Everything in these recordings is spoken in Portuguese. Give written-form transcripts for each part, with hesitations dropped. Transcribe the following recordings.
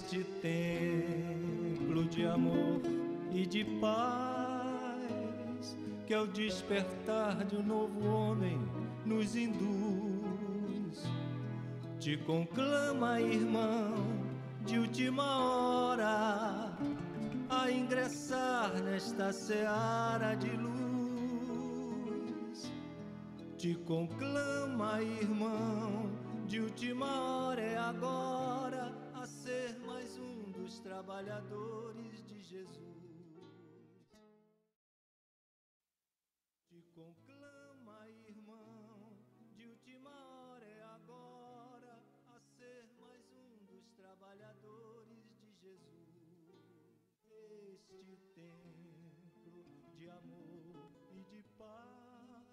este templo de amor e de paz, que ao despertar de um novo homem nos induz, te conclama, irmão, de última hora, a ingressar nesta seara de luz. Te conclama, irmão, de última hora, é agora, a ser mais um dos trabalhadores de Jesus. Te conclama, irmão, de última hora, é agora, a ser mais um dos trabalhadores de Jesus. Este templo de amor e de paz,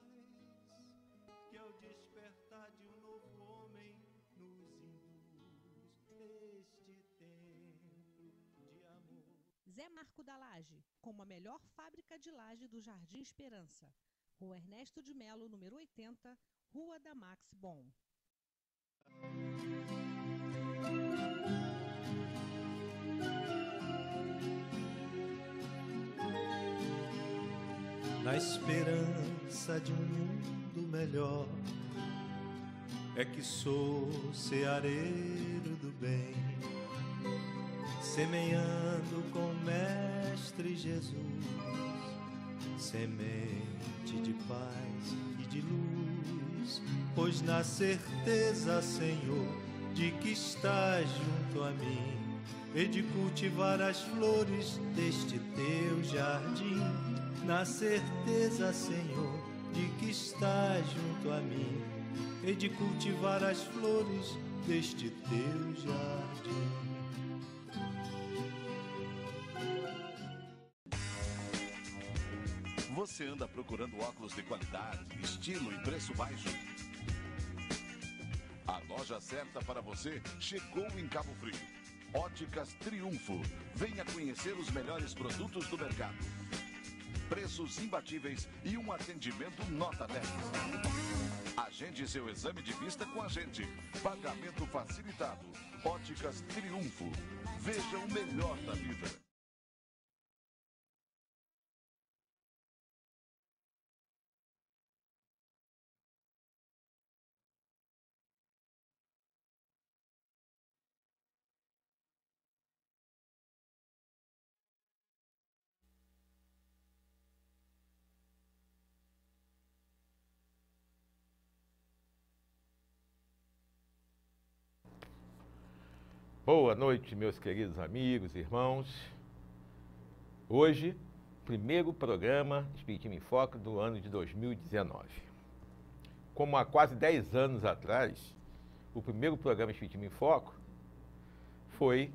que ao despertar de um novo homem nos induz. Este templo de amor. Zé Marco da Laje, como a melhor fábrica de laje do Jardim Esperança. Rua Ernesto de Melo, número 80, Rua da Max Bom. Na esperança de um mundo melhor, é que sou ceareiro do bem, semeando com o Mestre Jesus, semente de paz e de luz, pois na certeza, Senhor, de que estás junto a mim, e de cultivar as flores deste teu jardim, na certeza, Senhor, de que estás junto a mim, e de cultivar as flores deste teu jardim. Você anda procurando óculos de qualidade, estilo e preço baixo? A loja certa para você chegou em Cabo Frio. Óticas Triunfo. Venha conhecer os melhores produtos do mercado. Preços imbatíveis e um atendimento nota 10. Agende seu exame de vista com a gente. Pagamento facilitado. Óticas Triunfo. Veja o melhor da vida. Boa noite, meus queridos amigos, irmãos. Hoje, primeiro programa Espiritismo em Foco do ano de 2019. Como há quase 10 anos atrás, o primeiro programa Espiritismo em Foco foi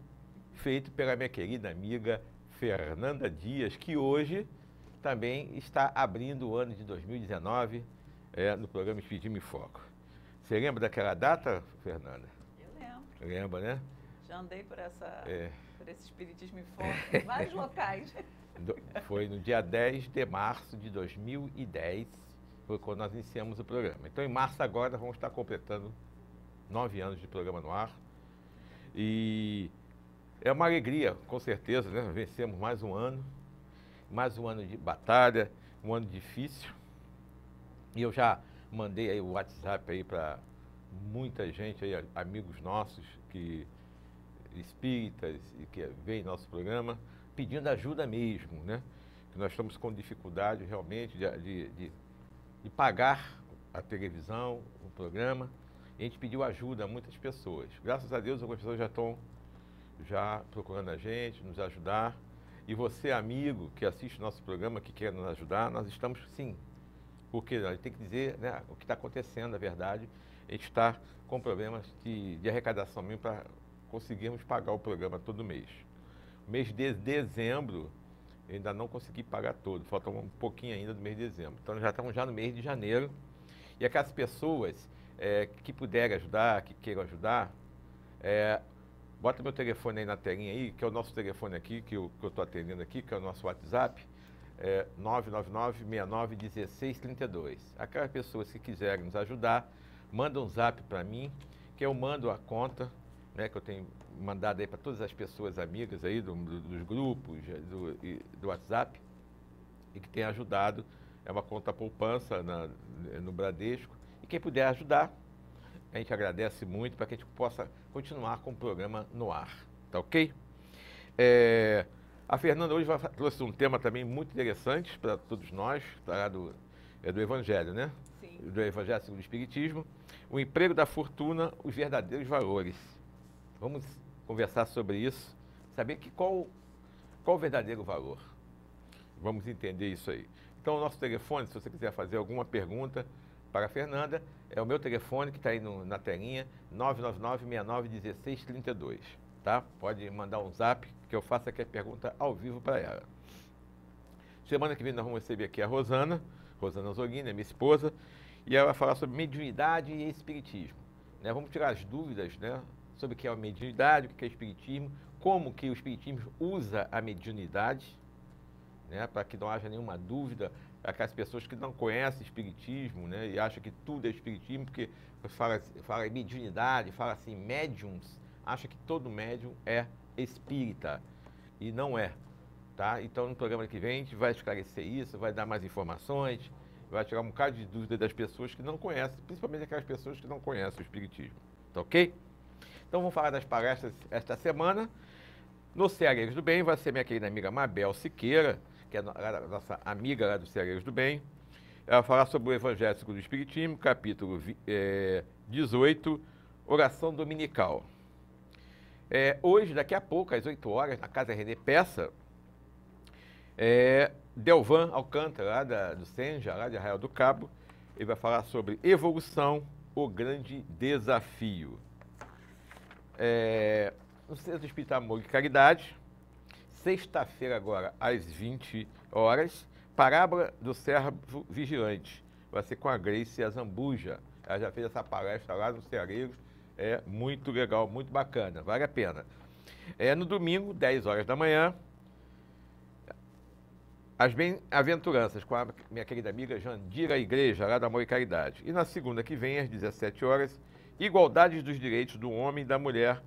feito pela minha querida amiga Fernanda Dias, que hoje também está abrindo o ano de 2019 no programa Espiritismo em Foco. Você lembra daquela data, Fernanda? Eu lembro. Lembra, né? Já andei por esse espiritismo em foco em vários locais. Foi no dia 10 de março de 2010, foi quando nós iniciamos o programa. Então, em março agora, nós vamos estar completando 9 anos de programa no ar. E é uma alegria, com certeza, né? Vencemos mais um ano de batalha, um ano difícil. E eu já mandei aí o WhatsApp aí para muita gente, aí, amigos nossos que espíritas e que veem nosso programa, pedindo ajuda mesmo, né? Que nós estamos com dificuldade realmente de pagar a televisão, o programa. E a gente pediu ajuda a muitas pessoas. Graças a Deus, algumas pessoas já estão procurando a gente, nos ajudar. E você, amigo, que assiste o nosso programa, que quer nos ajudar, nós estamos sim. Porque a gente tem que dizer, né, o que está acontecendo, na verdade. A gente está com problemas de arrecadação mesmo para conseguirmos pagar o programa todo mês. Mês de dezembro, eu ainda não consegui pagar todo, falta um pouquinho ainda do mês de dezembro. Então, já estamos no mês de janeiro. E aquelas pessoas que puderem ajudar, que queiram ajudar, bota meu telefone aí na telinha aí, que é o nosso telefone aqui, que eu estou atendendo aqui, que é o nosso WhatsApp, 999-69-1632. Aquelas pessoas que quiserem nos ajudar, mandam um zap para mim, que eu mando a conta, né, que eu tenho mandado aí para todas as pessoas amigas aí dos grupos, do WhatsApp, e que tem ajudado. É uma conta poupança no Bradesco. E quem puder ajudar, a gente agradece muito para que a gente possa continuar com o programa no ar. Tá ok? A Fernanda hoje trouxe um tema também muito interessante para todos nós, tá? do Evangelho, né? Sim. Do Evangelho segundo o Espiritismo. O emprego da fortuna, os verdadeiros valores. Vamos conversar sobre isso, saber qual o verdadeiro valor. Vamos entender isso aí. Então, o nosso telefone, se você quiser fazer alguma pergunta para a Fernanda, é o meu telefone que está aí na telinha, 999-69-1632. Tá? Pode mandar um zap que eu faço aqui a pergunta ao vivo para ela. Semana que vem nós vamos receber aqui a Rosana Zolini, minha esposa, e ela vai falar sobre mediunidade e espiritismo. Né? Vamos tirar as dúvidas, né, sobre o que é a mediunidade, o que é o espiritismo, como que o espiritismo usa a mediunidade, né, para que não haja nenhuma dúvida, aquelas pessoas que não conhecem espiritismo, né, e acham que tudo é espiritismo, porque fala em mediunidade, fala assim, médiums, acha que todo médium é espírita, e não é, tá? Então, no programa que vem, a gente vai esclarecer isso, vai dar mais informações, vai tirar um bocado de dúvida das pessoas que não conhecem, principalmente aquelas pessoas que não conhecem o espiritismo, tá ok? Então, vamos falar das palestras esta semana. No Ceareiros do Bem, vai ser minha querida amiga Mabel Siqueira, que é a nossa amiga lá do Ceareiros do Bem. Ela vai falar sobre o Evangelho segundo o Espiritismo, capítulo 18, oração dominical. Hoje, daqui a pouco, às 8 horas, na Casa René Peça, Delvan Alcântara, lá do Senja, lá de Arraial do Cabo, ele vai falar sobre evolução, o grande desafio. No Centro Espírita Amor e Caridade, sexta-feira agora, às 20 horas, Parábola do Servo Vigilante. Vai ser com a Grace Azambuja. Ela já fez essa palestra lá no Ceareiros. É muito legal, muito bacana, vale a pena. No domingo, 10 horas da manhã, as Bem-aventuranças com a minha querida amiga Jandira Igreja, lá da Amor e Caridade. E na segunda que vem, às 17 horas, Igualdade dos Direitos do Homem e da Mulher,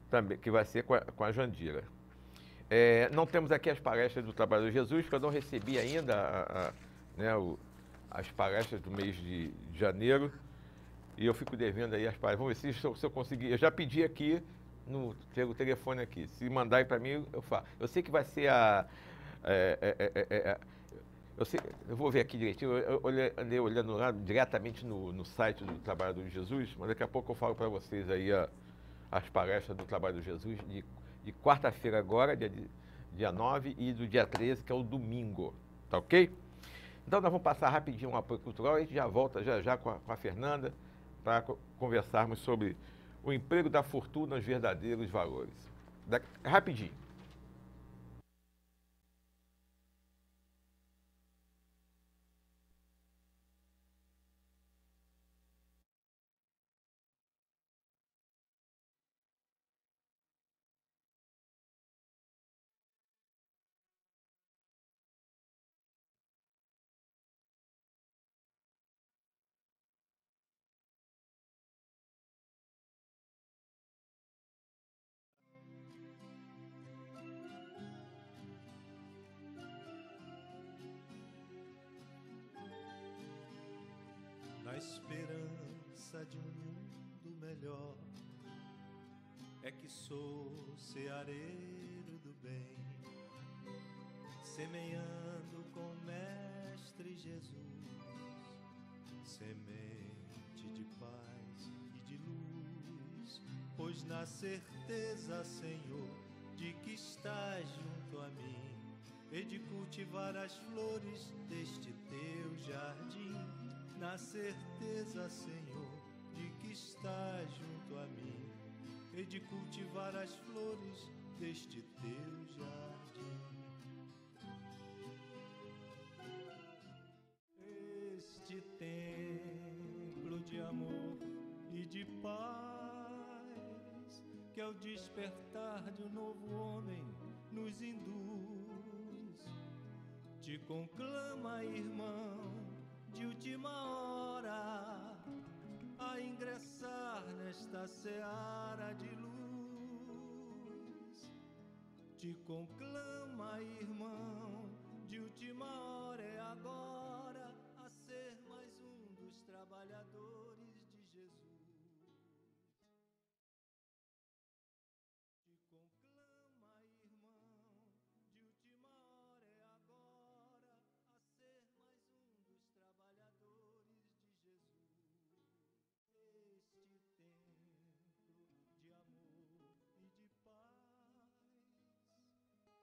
também, que vai ser com a Jandira. Não temos aqui as palestras do Trabalho de Jesus, porque eu não recebi ainda as palestras do mês de janeiro, e eu fico devendo aí as palestras. Vamos ver se eu conseguir. Eu já pedi aqui, pelo telefone aqui, se mandar aí para mim, eu faço. Eu sei que vai ser eu vou ver aqui direitinho, eu andei olhando lá diretamente no site do Trabalho de Jesus, mas daqui a pouco eu falo para vocês aí as palestras do Trabalho de Jesus de quarta-feira agora, dia 9, e do dia 13, que é o domingo, tá ok? Então nós vamos passar rapidinho um apoio cultural e a gente já volta já com a Fernanda para conversarmos sobre o emprego da fortuna, os verdadeiros valores. Rapidinho. Na esperança de um mundo melhor, é que sou ceareiro do bem, semeando com o Mestre Jesus, semente de paz e de luz, pois na certeza, Senhor, de que estás junto a mim, e de cultivar as flores deste teu jardim. Na certeza, Senhor, de que estás junto a mim, e de cultivar as flores deste teu jardim. Este templo de amor e de paz, que ao despertar de um novo homem nos induz, te conclama, irmão, de última hora, a ingressar nesta seara de luz. te conclama, irmão, de última hora é agora, a ser mais um dos trabalhadores de Jesus. Te conclama, irmão, de última hora é agora, a ser mais um dos trabalhadores de Jesus. Este templo de amor e de paz,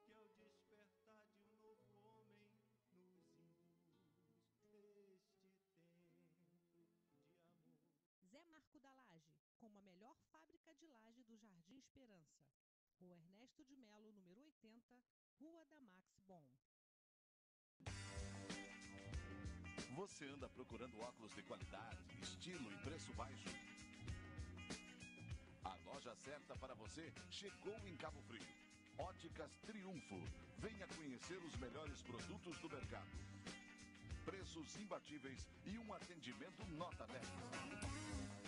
que ao despertar de um novo homem nos induz. Este templo de amor. Zé Marco da Laje, como a melhor fábrica de laje do Jardim Esperança. Rua Ernesto de Melo, número 80, Rua da Max Bom. Você anda procurando óculos de qualidade, estilo e preço baixo? A loja certa para você chegou em Cabo Frio. Óticas Triunfo. Venha conhecer os melhores produtos do mercado. Preços imbatíveis e um atendimento nota 10.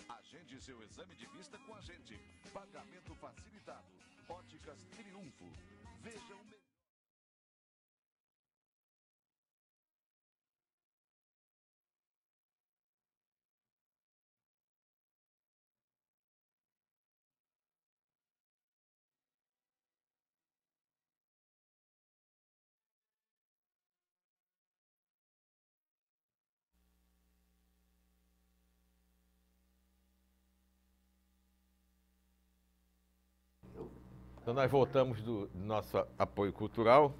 Agende seu exame de vista com a gente. Pagamento facilitado. Óticas Triunfo. Veja o melhor. Então nós voltamos do nosso apoio cultural.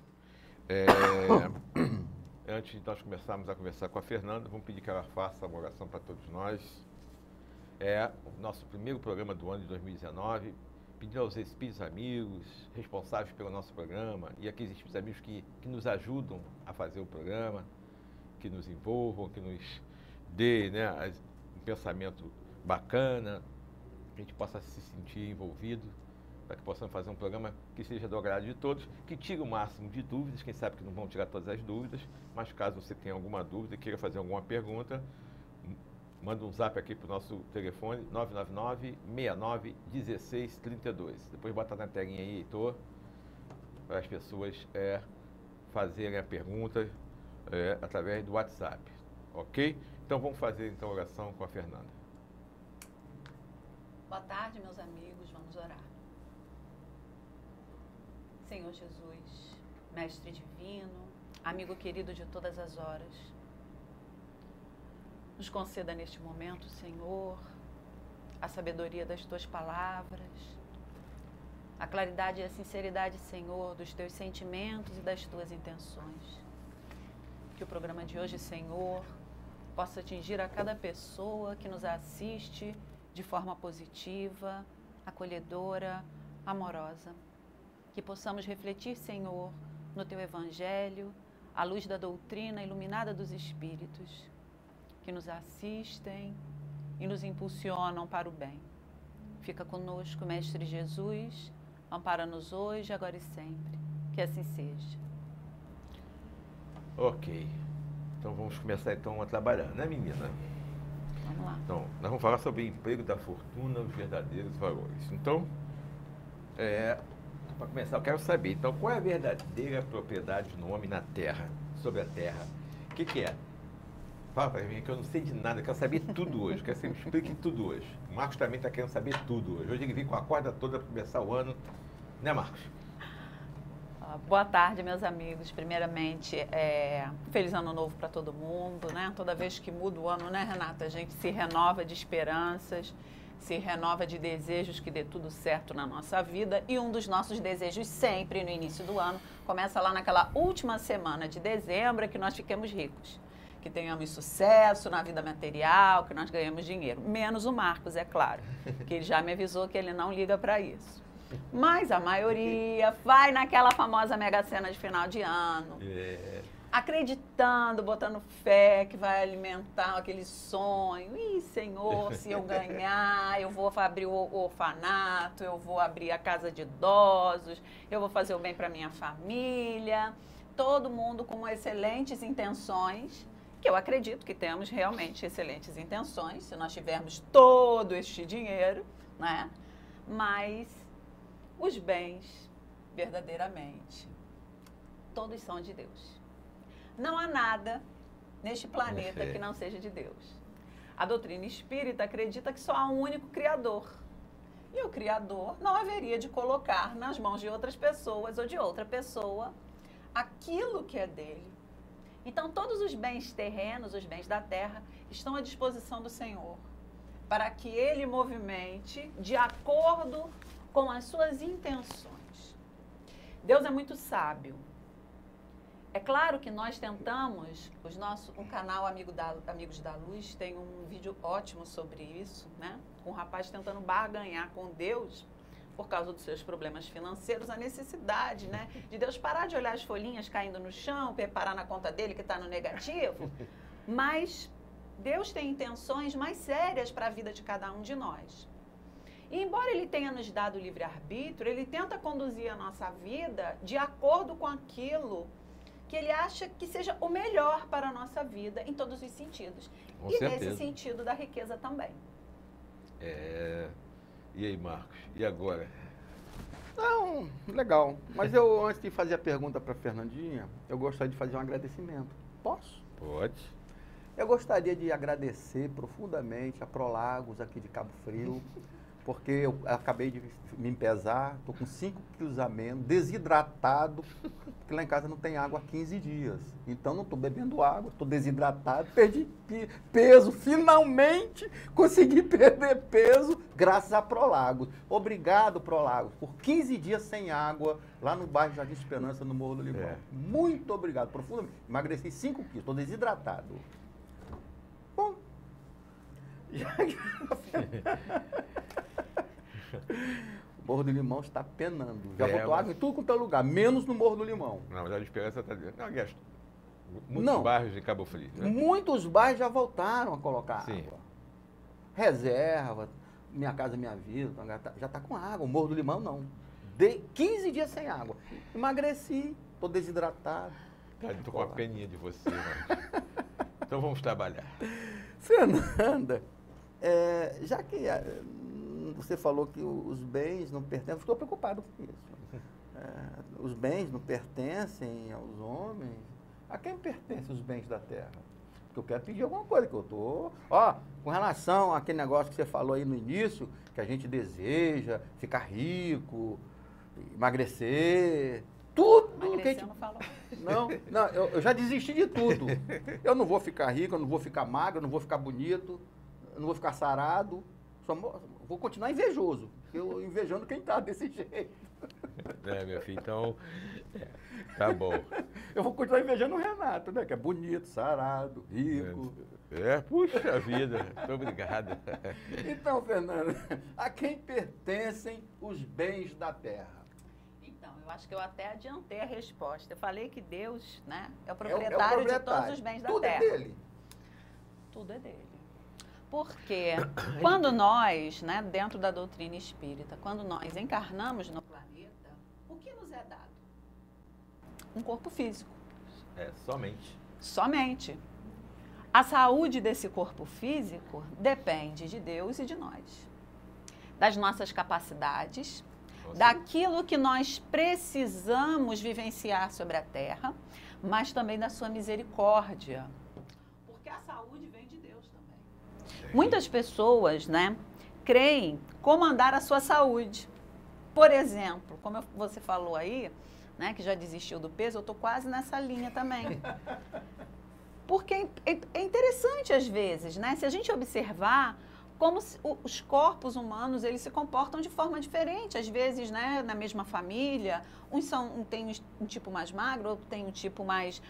Antes de nós começarmos a conversar com a Fernanda, vamos pedir que ela faça uma oração para todos nós. É o nosso primeiro programa do ano de 2019. Pedir aos espíritos amigos, responsáveis pelo nosso programa, e aqueles espíritos amigos que nos ajudam a fazer o programa, que nos envolvam, que nos dê, né, um pensamento bacana, que a gente possa se sentir envolvido, para que possamos fazer um programa que seja do agrado de todos, que tire o máximo de dúvidas, quem sabe que não vão tirar todas as dúvidas, mas caso você tenha alguma dúvida e queira fazer alguma pergunta, manda um zap aqui para o nosso telefone, 999-69-1632. Depois bota na telinha aí, Heitor, para as pessoas fazerem a pergunta através do WhatsApp, ok? Então vamos fazer então a oração com a Fernanda. Boa tarde, meus amigos, vamos orar. Senhor Jesus, Mestre Divino, amigo querido de todas as horas, nos conceda neste momento, Senhor, a sabedoria das Tuas palavras, a claridade e a sinceridade, Senhor, dos Teus sentimentos e das Tuas intenções. Que o programa de hoje, Senhor, possa atingir a cada pessoa que nos assiste de forma positiva, acolhedora, amorosa. Que possamos refletir, Senhor, no Teu Evangelho, à luz da doutrina iluminada dos Espíritos, que nos assistem e nos impulsionam para o bem. Fica conosco, Mestre Jesus, ampara-nos hoje, agora e sempre. Que assim seja. Ok. Então vamos começar então a trabalhar, né, menina? Vamos lá. Então, nós vamos falar sobre o emprego da fortuna, os verdadeiros valores. Então, para começar, eu quero saber, então, qual é a verdadeira propriedade do homem na Terra, sobre a Terra? O que é? Fala para mim, que eu não sei de nada, eu quero saber tudo hoje, quero que você me explique tudo hoje. O Marcos também está querendo saber tudo hoje. Hoje ele vem com a corda toda para começar o ano, né, Marcos? Boa tarde, meus amigos. Primeiramente, feliz ano novo para todo mundo, né? Toda vez que muda o ano, né, Renata? A gente se renova de esperanças, se renova de desejos que dê tudo certo na nossa vida. E um dos nossos desejos sempre no início do ano começa lá naquela última semana de dezembro, que nós fiquemos ricos. Que tenhamos sucesso na vida material, que nós ganhemos dinheiro. Menos o Marcos, é claro, que ele já me avisou que ele não liga para isso. Mas a maioria vai naquela famosa Mega Sena de final de ano, acreditando, botando fé que vai alimentar aquele sonho. Ih, Senhor, se eu ganhar, eu vou abrir o orfanato, eu vou abrir a casa de idosos, eu vou fazer o bem para minha família. Todo mundo com excelentes intenções, que eu acredito que temos realmente excelentes intenções, se nós tivermos todo este dinheiro, né? Mas os bens verdadeiramente. Todos são de Deus. Não há nada neste planeta que não seja de Deus. A doutrina espírita acredita que só há um único Criador. E o Criador não haveria de colocar nas mãos de outras pessoas ou de outra pessoa aquilo que é dele. Então, todos os bens terrenos, os bens da terra, estão à disposição do Senhor, para que Ele movimente de acordo com as suas intenções. Deus é muito sábio. É claro que nós tentamos, um canal Amigos da Luz tem um vídeo ótimo sobre isso, né? Um rapaz tentando barganhar com Deus, por causa dos seus problemas financeiros, a necessidade, né, de Deus parar de olhar as folhinhas caindo no chão, preparar na conta dele que está no negativo, mas Deus tem intenções mais sérias para a vida de cada um de nós. E embora Ele tenha nos dado o livre-arbítrio, Ele tenta conduzir a nossa vida de acordo com aquilo que Ele acha que seja o melhor para a nossa vida em todos os sentidos. Com e certeza. nesse sentido da riqueza também. E aí, Marcos? E agora? Não, legal. Mas eu, antes de fazer a pergunta para a Fernandinha, eu gostaria de fazer um agradecimento. Posso? Pode. Eu gostaria de agradecer profundamente a Prolagos aqui de Cabo Frio, porque eu acabei de me pesar, estou com 5 quilos a menos, desidratado, porque lá em casa não tem água há 15 dias. Então não estou bebendo água, estou desidratado, perdi peso, finalmente consegui perder peso graças a Prolagos. Obrigado, Prolagos, por 15 dias sem água lá no bairro Jardim Esperança, no Morro do Limão. Muito obrigado, profundamente. Emagreci 5 quilos, estou desidratado. Bom, o Morro do Limão está penando. Já botou água em tudo quanto é lugar, menos no Morro do Limão. Não, mas a esperança está dizendo. Não, aliás, muitos bairros de Cabo Frio. Né? Muitos bairros já voltaram a colocar Sim. água. Reserva, Minha Casa Minha Vida, já está com água. O Morro do Limão não. 15 dias sem água. Emagreci, estou desidratado. Estou com uma peninha de você, mano. Então vamos trabalhar. Fernanda, já que você falou que os bens não pertencem, estou preocupado com isso. Os bens não pertencem aos homens. A quem pertencem os bens da terra? Porque eu quero pedir alguma coisa, que eu estou... com relação àquele negócio que você falou aí no início, que a gente deseja ficar rico, emagrecer, tudo que a gente... Não falou. Não, eu já desisti de tudo. Eu não vou ficar rico, eu não vou ficar magro, eu não vou ficar bonito, eu não vou ficar sarado. Vou continuar invejoso. Eu invejando quem tá desse jeito. Meu filho, então, tá bom. Eu vou continuar invejando o Renato, né? Que é bonito, sarado, rico. Puxa vida, muito obrigado. Então, Fernanda, a quem pertencem os bens da terra? Então, eu acho que eu até adiantei a resposta. Eu falei que Deus, né, é o proprietário de todos os bens da terra. Tudo é dele. Tudo é dele. Porque quando nós, né, dentro da doutrina espírita, quando nós encarnamos no planeta, o que nos é dado? Um corpo físico. Somente. Somente. A saúde desse corpo físico depende de Deus e de nós. Das nossas capacidades, daquilo que nós precisamos vivenciar sobre a Terra, mas também da sua misericórdia. Porque a saúde vem de Deus também. Muitas pessoas, né, creem comandar a sua saúde. Por exemplo, como você falou aí, né, que já desistiu do peso, eu estou quase nessa linha também. Porque é interessante às vezes, né, se a gente observar como os corpos humanos, eles se comportam de forma diferente, às vezes, né, na mesma família, tem um tipo mais magro, outro tem um tipo mais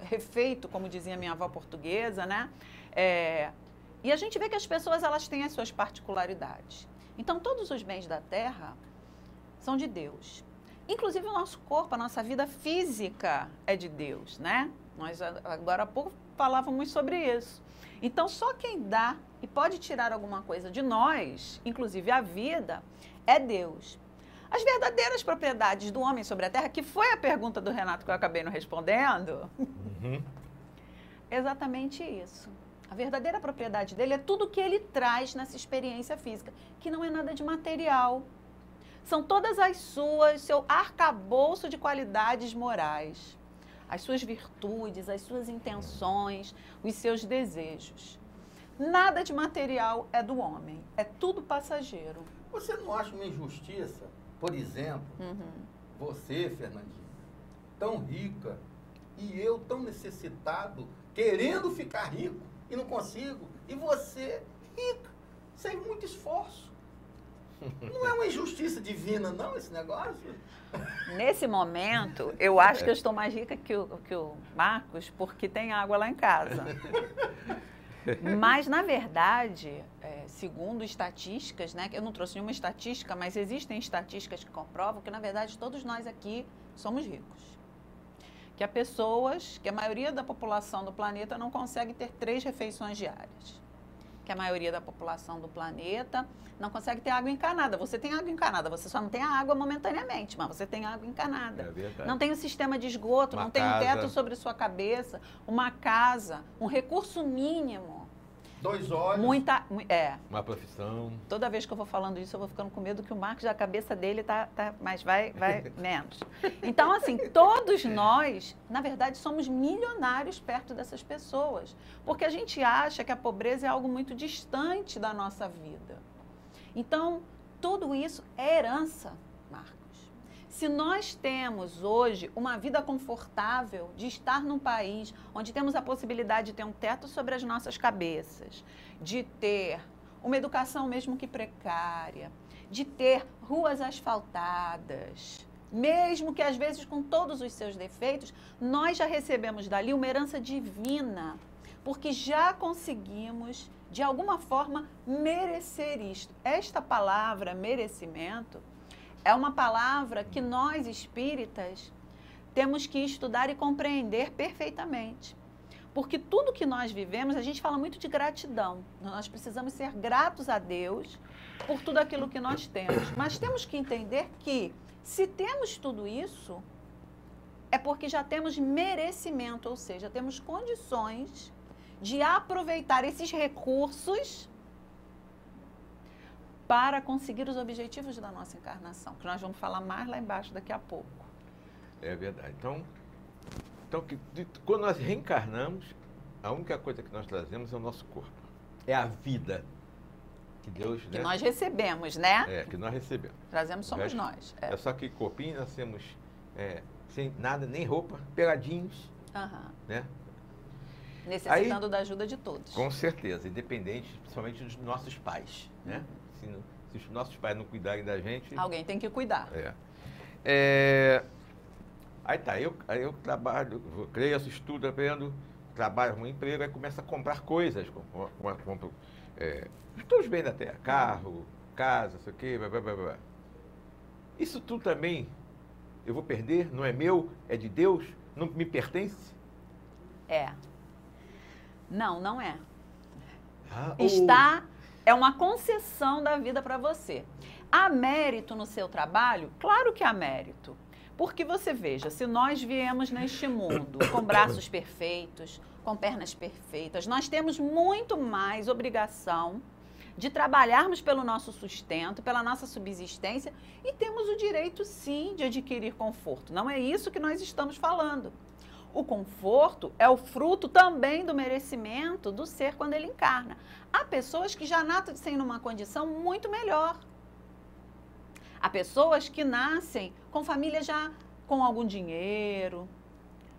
refeito, como dizia minha avó portuguesa, né? E a gente vê que as pessoas, elas têm as suas particularidades. Então, todos os bens da terra são de Deus. Inclusive o nosso corpo, a nossa vida física é de Deus, né? Nós agora há pouco falávamos sobre isso. Então, só quem dá e pode tirar alguma coisa de nós, inclusive a vida, é Deus. As verdadeiras propriedades do homem sobre a terra, que foi a pergunta do Renato que eu acabei não respondendo, exatamente isso. A verdadeira propriedade dele é tudo que ele traz nessa experiência física, que não é nada de material. São todas seu arcabouço de qualidades morais, as suas virtudes, as suas intenções, os seus desejos. Nada de material é do homem, é tudo passageiro. Você não acha uma injustiça, por exemplo, você, Fernandinha, tão rica, e eu tão necessitado, querendo ficar rico e não consigo, e você rica, sem muito esforço. Não é uma injustiça divina, não, esse negócio? Nesse momento, eu acho que eu estou mais rica que o Marcos, porque tem água lá em casa. Mas, na verdade, segundo estatísticas, né, eu não trouxe nenhuma estatística, mas existem estatísticas que comprovam que, na verdade, todos nós aqui somos ricos. Que a maioria da população do planeta não consegue ter 3 refeições diárias. Que a maioria da população do planeta não consegue ter água encanada. Você tem água encanada, você só não tem a água momentaneamente, mas você tem água encanada. É verdade. Não tem um sistema de esgoto, não tem um teto sobre sua cabeça, uma casa, um recurso mínimo. 2 olhos. Uma profissão. Toda vez que eu vou falando isso, eu vou ficando com medo que o Marcos, a cabeça dele mas vai menos. Então, assim, todos nós, na verdade, somos milionários perto dessas pessoas. Porque a gente acha que a pobreza é algo muito distante da nossa vida. Então, tudo isso é herança, Marcos. Se nós temos hoje uma vida confortável de estar num país onde temos a possibilidade de ter um teto sobre as nossas cabeças, de ter uma educação mesmo que precária, de ter ruas asfaltadas, mesmo que às vezes com todos os seus defeitos, nós já recebemos dali uma herança divina, porque já conseguimos, de alguma forma, merecer isto. Esta palavra, merecimento, é uma palavra que nós, espíritas, temos que estudar e compreender perfeitamente. Porque tudo que nós vivemos, a gente fala muito de gratidão. Nós precisamos ser gratos a Deus por tudo aquilo que nós temos. Mas temos que entender que, se temos tudo isso, é porque já temos merecimento, ou seja, temos condições de aproveitar esses recursos para conseguir os objetivos da nossa encarnação, que nós vamos falar mais lá embaixo daqui a pouco. É verdade. Então quando nós reencarnamos, a única coisa que nós trazemos é o nosso corpo. É a vida que Deus... Que nós recebemos, né? Que nós recebemos. Trazemos somos nós. É só que corpinho, nós temos sem nada, nem roupa, peladinhos, né? Necessitando da ajuda de todos. Com certeza, independente, principalmente dos nossos pais, né? Se os nossos pais não cuidarem da gente... Alguém tem que cuidar. Aí tá, eu trabalho, cresço, estudo, aprendo, trabalho, arrumo um emprego, aí começo a comprar coisas, compro todos os bens da terra, carro, casa, sei o quê, blá, blá, blá, blá. Isso tudo também eu vou perder, não é meu, é de Deus, não me pertence? Não, não é. É uma concessão da vida para você. Há mérito no seu trabalho? Claro que há mérito. Porque você veja, se nós viemos neste mundo com braços perfeitos, com pernas perfeitas, nós temos muito mais obrigação de trabalharmos pelo nosso sustento, pela nossa subsistência, e temos o direito, sim, de adquirir conforto. Não é isso que nós estamos falando. O conforto é o fruto também do merecimento do ser quando ele encarna. Há pessoas que já nascem numa condição muito melhor. Há pessoas que nascem com família já com algum dinheiro,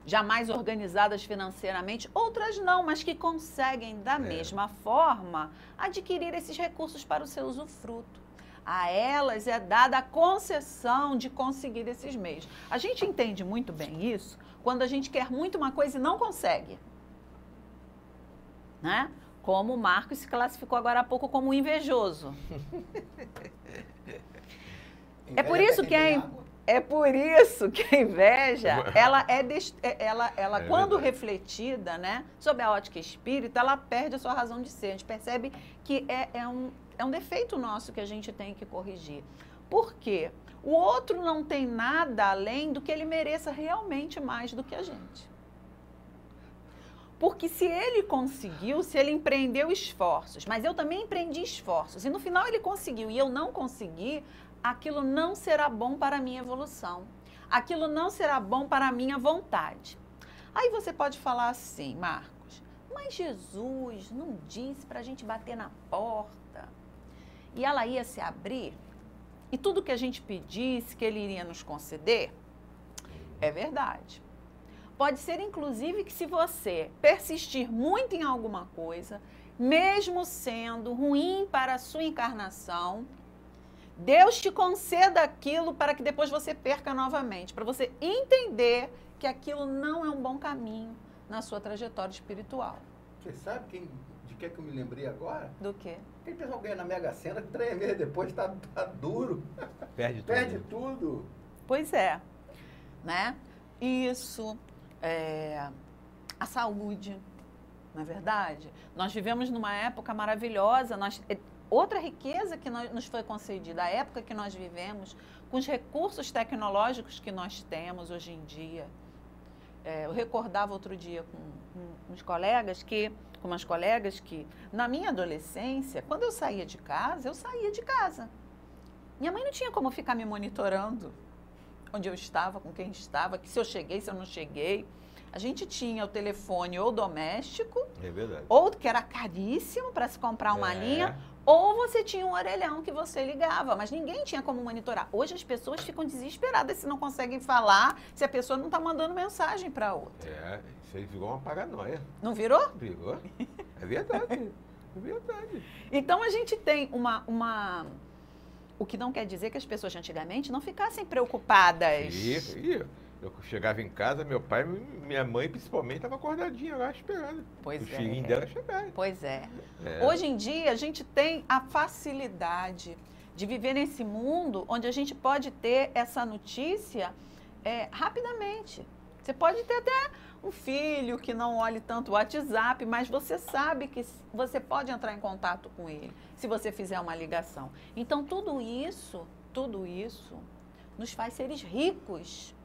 já mais organizadas financeiramente, outras não, mas que conseguem, da mesma forma, adquirir esses recursos para o seu usufruto. A elas é dada a concessão de conseguir esses meios. A gente entende muito bem isso quando a gente quer muito uma coisa e não consegue. Né? Como o Marcos se classificou agora há pouco como invejoso. É por isso que a inveja, ela quando refletida, né, sob a ótica espírita, ela perde a sua razão de ser. A gente percebe que é um defeito nosso que a gente tem que corrigir. Por quê? O outro não tem nada além do que ele mereça realmente mais do que a gente. Porque se ele conseguiu, se ele empreendeu esforços, mas eu também empreendi esforços, e no final ele conseguiu e eu não consegui, aquilo não será bom para a minha evolução. Aquilo não será bom para a minha vontade. Aí você pode falar assim, Marcos, mas Jesus não disse para a gente bater na porta e ela ia se abrir e tudo que a gente pedisse que ele iria nos conceder? É verdade. Pode ser, inclusive, que se você persistir muito em alguma coisa, mesmo sendo ruim para a sua encarnação, Deus te conceda aquilo para que depois você perca novamente, para você entender que aquilo não é um bom caminho na sua trajetória espiritual. Você sabe de que eu me lembrei agora? Do quê? Aquele pessoal ganha na Mega Sena, 3 meses depois tá duro. Perde tudo. Perde tudo. Pois é, né? Isso, a saúde, não é verdade? Nós vivemos numa época maravilhosa, outra riqueza que nos foi concedida, a época que nós vivemos, com os recursos tecnológicos que nós temos hoje em dia. Eu recordava outro dia com umas colegas que, na minha adolescência, quando eu saía de casa. Minha mãe não tinha como ficar me monitorando onde eu estava, com quem estava, que se eu cheguei, se eu não cheguei. A gente tinha o telefone ou doméstico, É verdade. ou que era caríssimo para se comprar uma linha, ou você tinha um orelhão que você ligava, mas ninguém tinha como monitorar. Hoje as pessoas ficam desesperadas se não conseguem falar, se a pessoa não está mandando mensagem para outra. Isso aí virou uma paranoia. Não virou? Virou. É verdade. É verdade. Então a gente tem o que não quer dizer que as pessoas de antigamente não ficassem preocupadas. Eu chegava em casa, meu pai, minha mãe principalmente, estava acordadinha lá esperando. Pois os filhinhos dela chegarem. Pois é. Hoje em dia a gente tem a facilidade de viver nesse mundo onde a gente pode ter essa notícia rapidamente. Você pode ter até um filho que não olhe tanto o WhatsApp, mas você sabe que você pode entrar em contato com ele se você fizer uma ligação. Então tudo isso nos faz seres ricos.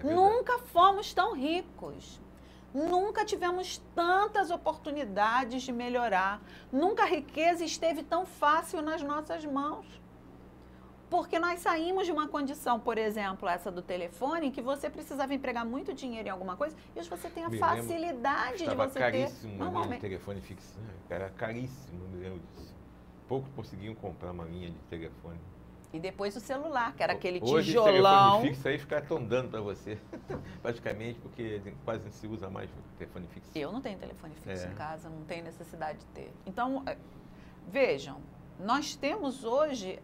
Nunca fomos tão ricos. Nunca tivemos tantas oportunidades de melhorar. Nunca a riqueza esteve tão fácil nas nossas mãos. Porque nós saímos de uma condição, por exemplo, essa do telefone, em que você precisava empregar muito dinheiro em alguma coisa, e hoje você tem a facilidade de você ter... caríssimo uma linha de telefone fixo. Era caríssimo, me lembro disso. Poucos conseguiam comprar uma linha de telefone. E depois o celular, que era aquele hoje, tijolão. Hoje o telefone fixo aí fica dando para você, praticamente, porque quase não se usa mais o telefone fixo. Eu não tenho telefone fixo em casa, não tenho necessidade de ter. Então, vejam, nós temos hoje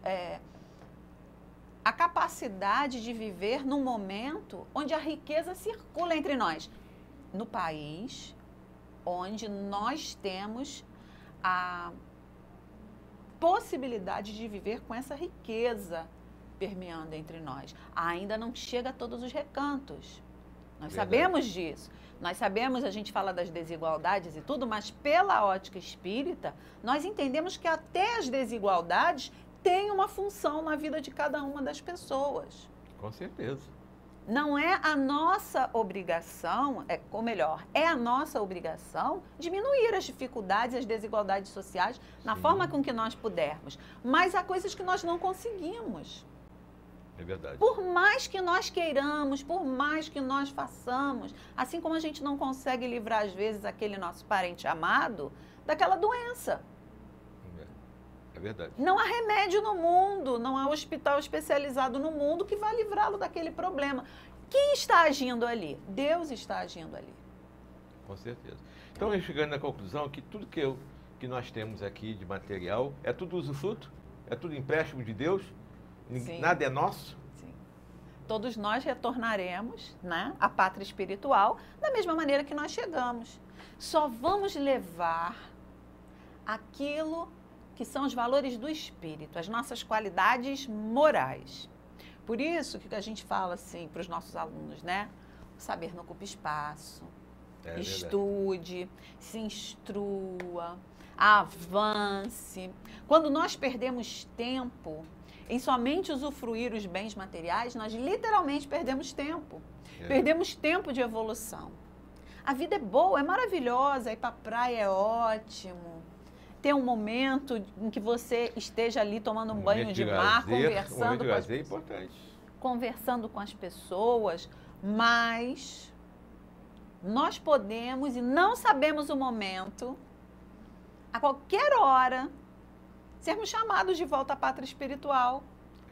a capacidade de viver num momento onde a riqueza circula entre nós. No país onde nós temos a possibilidade de viver com essa riqueza permeando entre nós. Ainda não chega a todos os recantos. Nós sabemos disso. Nós sabemos, a gente fala das desigualdades e tudo, mas pela ótica espírita, nós entendemos que até as desigualdades têm uma função na vida de cada uma das pessoas. Com certeza. Não é a nossa obrigação, ou melhor, é a nossa obrigação diminuir as dificuldades e as desigualdades sociais na forma com que nós pudermos. Mas há coisas que nós não conseguimos. É verdade. Por mais que nós queiramos, por mais que nós façamos, assim como a gente não consegue livrar, às vezes, aquele nosso parente amado daquela doença. É verdade. Não há remédio no mundo, não há hospital especializado no mundo que vai livrá-lo daquele problema. Quem está agindo ali? Deus está agindo ali. Com certeza. Então, chegando na conclusão que tudo que nós temos aqui de material é tudo usufruto, é tudo empréstimo de Deus, Sim. Nada é nosso. Sim. Todos nós retornaremos, né, à pátria espiritual da mesma maneira que nós chegamos. Só vamos levar aquilo que são os valores do espírito, as nossas qualidades morais. Por isso que a gente fala assim para os nossos alunos, né? O saber não ocupa espaço, estude, se instrua, avance. Quando nós perdemos tempo em somente usufruir os bens materiais, nós literalmente perdemos tempo. Perdemos tempo de evolução. A vida é boa, é maravilhosa, ir para a praia é ótimo. ter um momento em que você esteja ali tomando um banho momento de de mar, lazer, conversando momento de com as lazer é pessoas. importante. Conversando com as pessoas, mas nós podemos e não sabemos o momento, a qualquer hora, sermos chamados de volta à pátria espiritual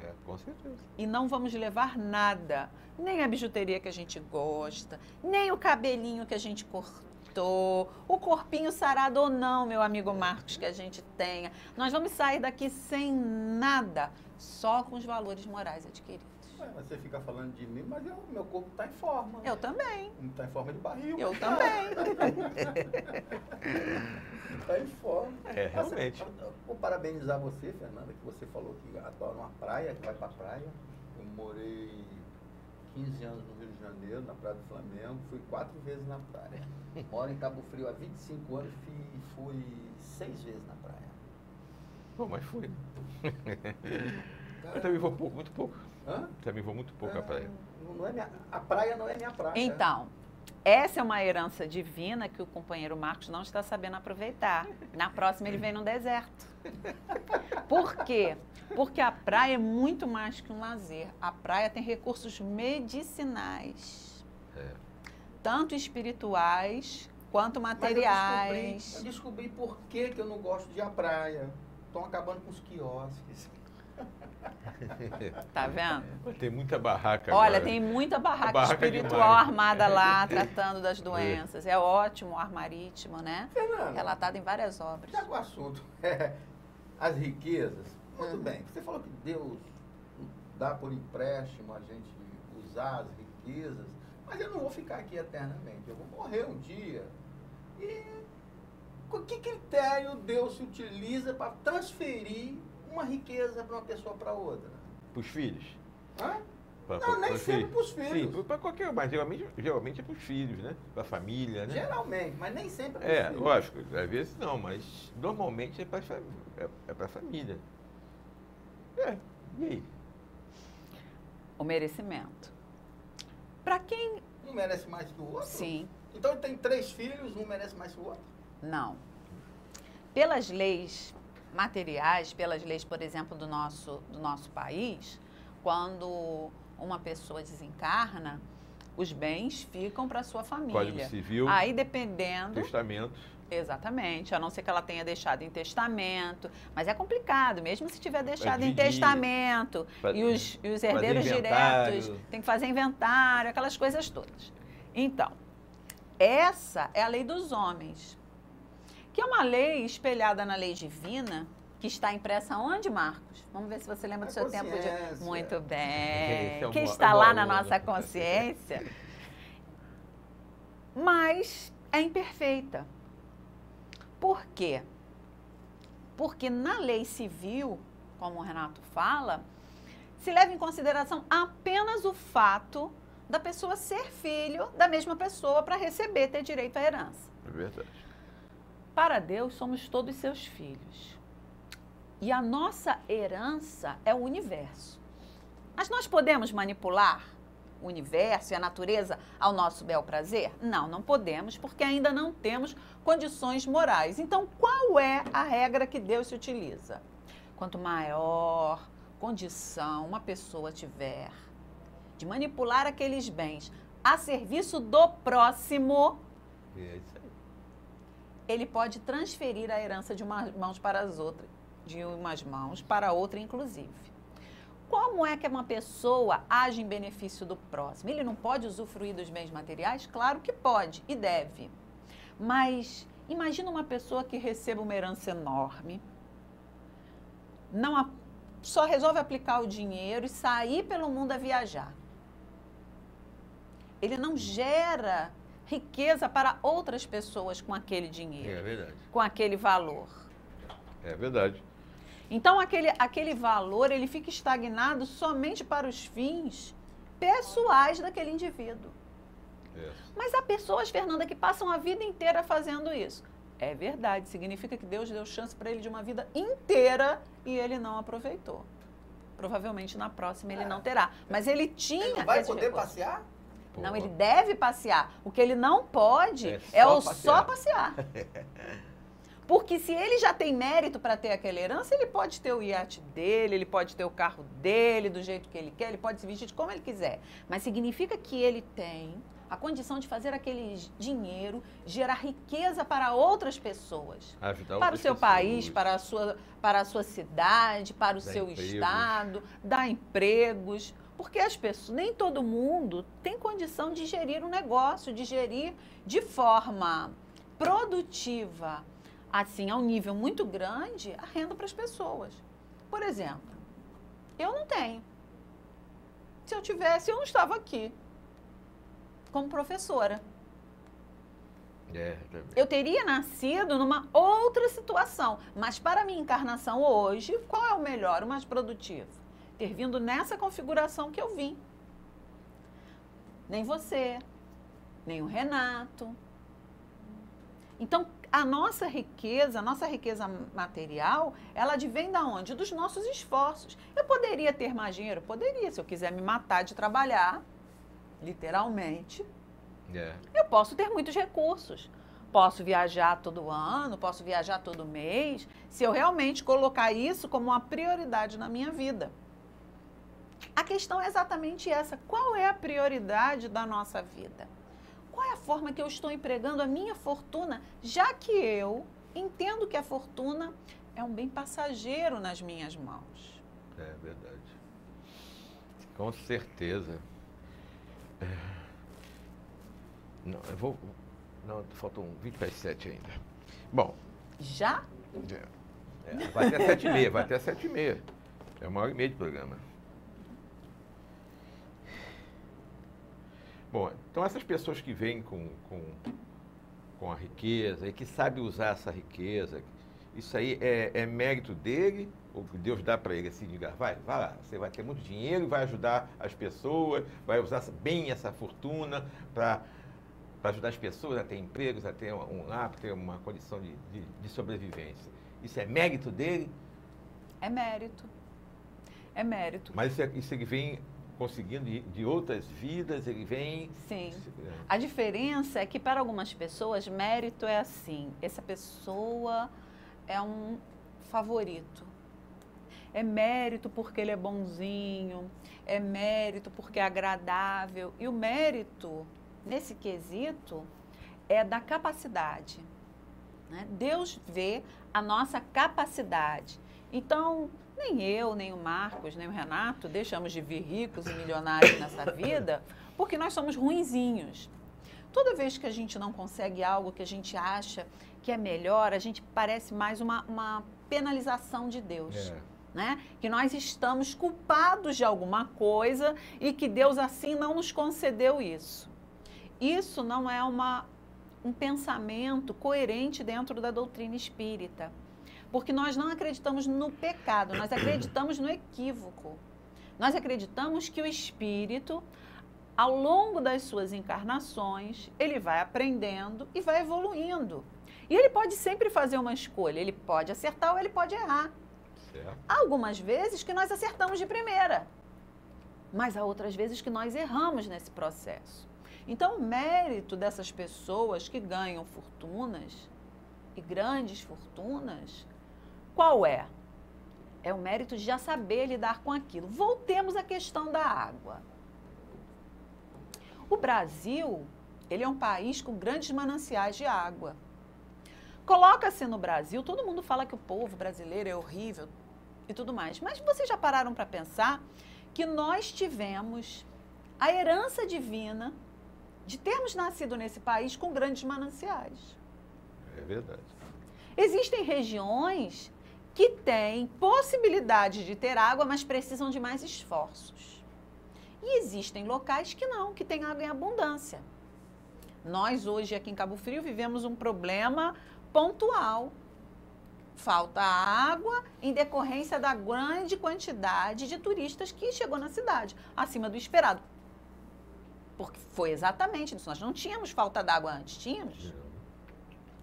É, com certeza. e não vamos levar nada, nem a bijuteria que a gente gosta, nem o cabelinho que a gente cortou, o corpinho sarado ou não, meu amigo Marcos, que a gente tenha. Nós vamos sair daqui sem nada, só com os valores morais adquiridos. Mas você fica falando de mim, mas meu corpo está em forma. Eu também. Não está em forma de barril. Eu também. Está em forma. É, realmente. Vou parabenizar você, Fernanda, que você falou que adora uma praia, que vai para a praia. Eu morei 15 anos no Rio de Janeiro, na Praia do Flamengo. Fui 4 vezes na praia. Moro em Cabo Frio há 25 anos e fui 6 vezes na praia. Bom, mas fui. Eu também vou pouco, muito pouco. Hã? Também vou muito pouco à praia. Não é a praia não é minha praia. Então, essa é uma herança divina que o companheiro Marcos não está sabendo aproveitar. Na próxima ele vem no deserto. Por quê? Porque a praia é muito mais que um lazer. A praia tem recursos medicinais. Tanto espirituais quanto materiais. Eu descobri por que eu não gosto de ir à praia. Estão acabando com os quiosques. Tá vendo? Tem muita barraca Olha, agora. tem muita barraca Barraca espiritual demais. armada lá, tratando das doenças. É ótimo o ar marítimo, né? Fernanda, Relatado em várias obras. já que o assunto é as riquezas, muito bem. Você falou que Deus dá por empréstimo a gente usar as riquezas, mas eu não vou ficar aqui eternamente. Eu vou morrer um dia. E com que critério Deus se utiliza para transferir uma riqueza para uma pessoa para outra? Para os filhos. Hã? Pra- Não, nem pros sempre pros filhos. Sim, para qualquer, mas geralmente é para os filhos, né? Para a família, né? Geralmente, mas nem sempre para É, os filhos. lógico, às vezes não, mas normalmente é para a família. É, e aí? O merecimento. Para quem... Um merece mais que o outro? Sim, Então ele tem 3 filhos, um merece mais que o outro? não. Pelas leis materiais, pelas leis, por exemplo, do nosso país, quando uma pessoa desencarna, os bens ficam para sua família. Código Civil, Aí dependendo... testamento. Exatamente, a não ser que ela tenha deixado em testamento. Mas é complicado, mesmo se tiver deixado em dividir, testamento fa- e os herdeiros inventário. diretos tem que fazer inventário, aquelas coisas todas. Então, essa é a lei dos homens, que é uma lei espelhada na lei divina, que está impressa onde, Marcos? Vamos ver se você lembra do seu tempo de... consciência. Muito Esse bem, é um que bom- está é um lá bom na aluno. nossa consciência, mas é imperfeita. Por quê? Porque na lei civil, como o Renato fala, se leva em consideração apenas o fato da pessoa ser filho da mesma pessoa para receber, ter direito à herança. É verdade. Para Deus, somos todos seus filhos. E a nossa herança é o universo. Mas nós podemos manipular o universo e a natureza ao nosso bel prazer? Não, não podemos, porque ainda não temos condições morais. Então, qual é a regra que Deus se utiliza? Quanto maior condição uma pessoa tiver de manipular aqueles bens a serviço do próximo, É isso aí. ele pode transferir a herança de umas mãos para as outras, de umas mãos para outra, inclusive. Como é que uma pessoa age em benefício do próximo? Ele não pode usufruir dos bens materiais? Claro que pode e deve. Mas imagina uma pessoa que receba uma herança enorme, só resolve aplicar o dinheiro e sair pelo mundo a viajar. Ele não gera riqueza para outras pessoas com aquele dinheiro, É verdade. com aquele valor. É verdade. Então, aquele valor, ele fica estagnado somente para os fins pessoais daquele indivíduo. É. Mas há pessoas, Fernanda, que passam a vida inteira fazendo isso. É verdade, significa que Deus deu chance para ele de uma vida inteira e ele não aproveitou. Provavelmente na próxima ele não terá. Mas ele tinha... Ele não vai esse poder recurso. passear? Não, Pô. ele deve passear. O que ele não pode É é só o só passear. Porque se ele já tem mérito para ter aquela herança, ele pode ter o iate dele, ele pode ter o carro dele, do jeito que ele quer, ele pode se vestir de como ele quiser. Mas significa que ele tem a condição de fazer aquele dinheiro gerar riqueza para outras pessoas. Ajudar para o outras seu pessoas. país, para a sua cidade, para o Dar seu empregos. estado, dar empregos. Porque as pessoas, nem todo mundo tem condição de gerir um negócio, de gerir de forma produtiva, assim, a um nível muito grande, a renda para as pessoas. Por exemplo, eu não tenho. Se eu tivesse, eu não estava aqui como professora. Eu teria nascido numa outra situação. Mas para a minha encarnação hoje, qual é o melhor, o mais produtivo? Ter vindo nessa configuração que eu vim. Nem você, nem o Renato. Então, a nossa riqueza material, ela advém da onde? Dos nossos esforços. Eu poderia ter mais dinheiro? Poderia, se eu quiser me matar de trabalhar, literalmente. Eu posso ter muitos recursos. Posso viajar todo ano, posso viajar todo mês, se eu realmente colocar isso como uma prioridade na minha vida. A questão é exatamente essa. Qual é a prioridade da nossa vida? Qual é a forma que eu estou empregando a minha fortuna, já que eu entendo que a fortuna é um bem passageiro nas minhas mãos? É verdade. Com certeza. Não, eu vou... Não, faltam 20 para as 7 ainda. Bom. Já? Vai até 7h30, vai até 7h30. É 1h30 de programa. Bom, então essas pessoas que vêm com a riqueza e que sabem usar essa riqueza, isso aí é mérito dele, ou que Deus dá para ele assim, diga, vai lá, você vai ter muito dinheiro, vai ajudar as pessoas, vai usar bem essa fortuna para ajudar as pessoas a ter empregos, a ter um lar, a ter uma condição de sobrevivência. Isso é mérito dele? É mérito. É mérito. Mas isso ele vem conseguindo de outras vidas, ele vem... Sim. A diferença é que para algumas pessoas, mérito é assim, essa pessoa é um favorito. É mérito porque ele é bonzinho, é mérito porque é agradável. E o mérito, nesse quesito, é da capacidade. Né? Deus vê a nossa capacidade. Então, nem eu, nem o Marcos, nem o Renato deixamos de vir ricos e milionários nessa vida porque nós somos ruinzinhos. Toda vez que a gente não consegue algo que a gente acha que é melhor, a gente parece mais uma penalização de Deus. Né? Que nós estamos culpados de alguma coisa e que Deus assim não nos concedeu isso. Isso não é um pensamento coerente dentro da doutrina espírita. Porque nós não acreditamos no pecado, nós acreditamos no equívoco. Nós acreditamos que o espírito, ao longo das suas encarnações, ele vai aprendendo e vai evoluindo. E ele pode sempre fazer uma escolha, ele pode acertar ou ele pode errar. Certo. Há algumas vezes que nós acertamos de primeira, mas há outras vezes que nós erramos nesse processo. Então, o mérito dessas pessoas que ganham fortunas, e grandes fortunas, qual é? É o mérito de já saber lidar com aquilo. Voltemos à questão da água. O Brasil, ele é um país com grandes mananciais de água. Coloca-se no Brasil, todo mundo fala que o povo brasileiro é horrível e tudo mais. Mas vocês já pararam para pensar que nós tivemos a herança divina de termos nascido nesse país com grandes mananciais? É verdade. Existem regiões que têm possibilidade de ter água, mas precisam de mais esforços. E existem locais que não, que têm água em abundância. Nós hoje aqui em Cabo Frio vivemos um problema pontual. Falta água em decorrência da grande quantidade de turistas que chegou na cidade, acima do esperado. Porque foi exatamente isso. Nós não tínhamos falta d'água antes, tínhamos?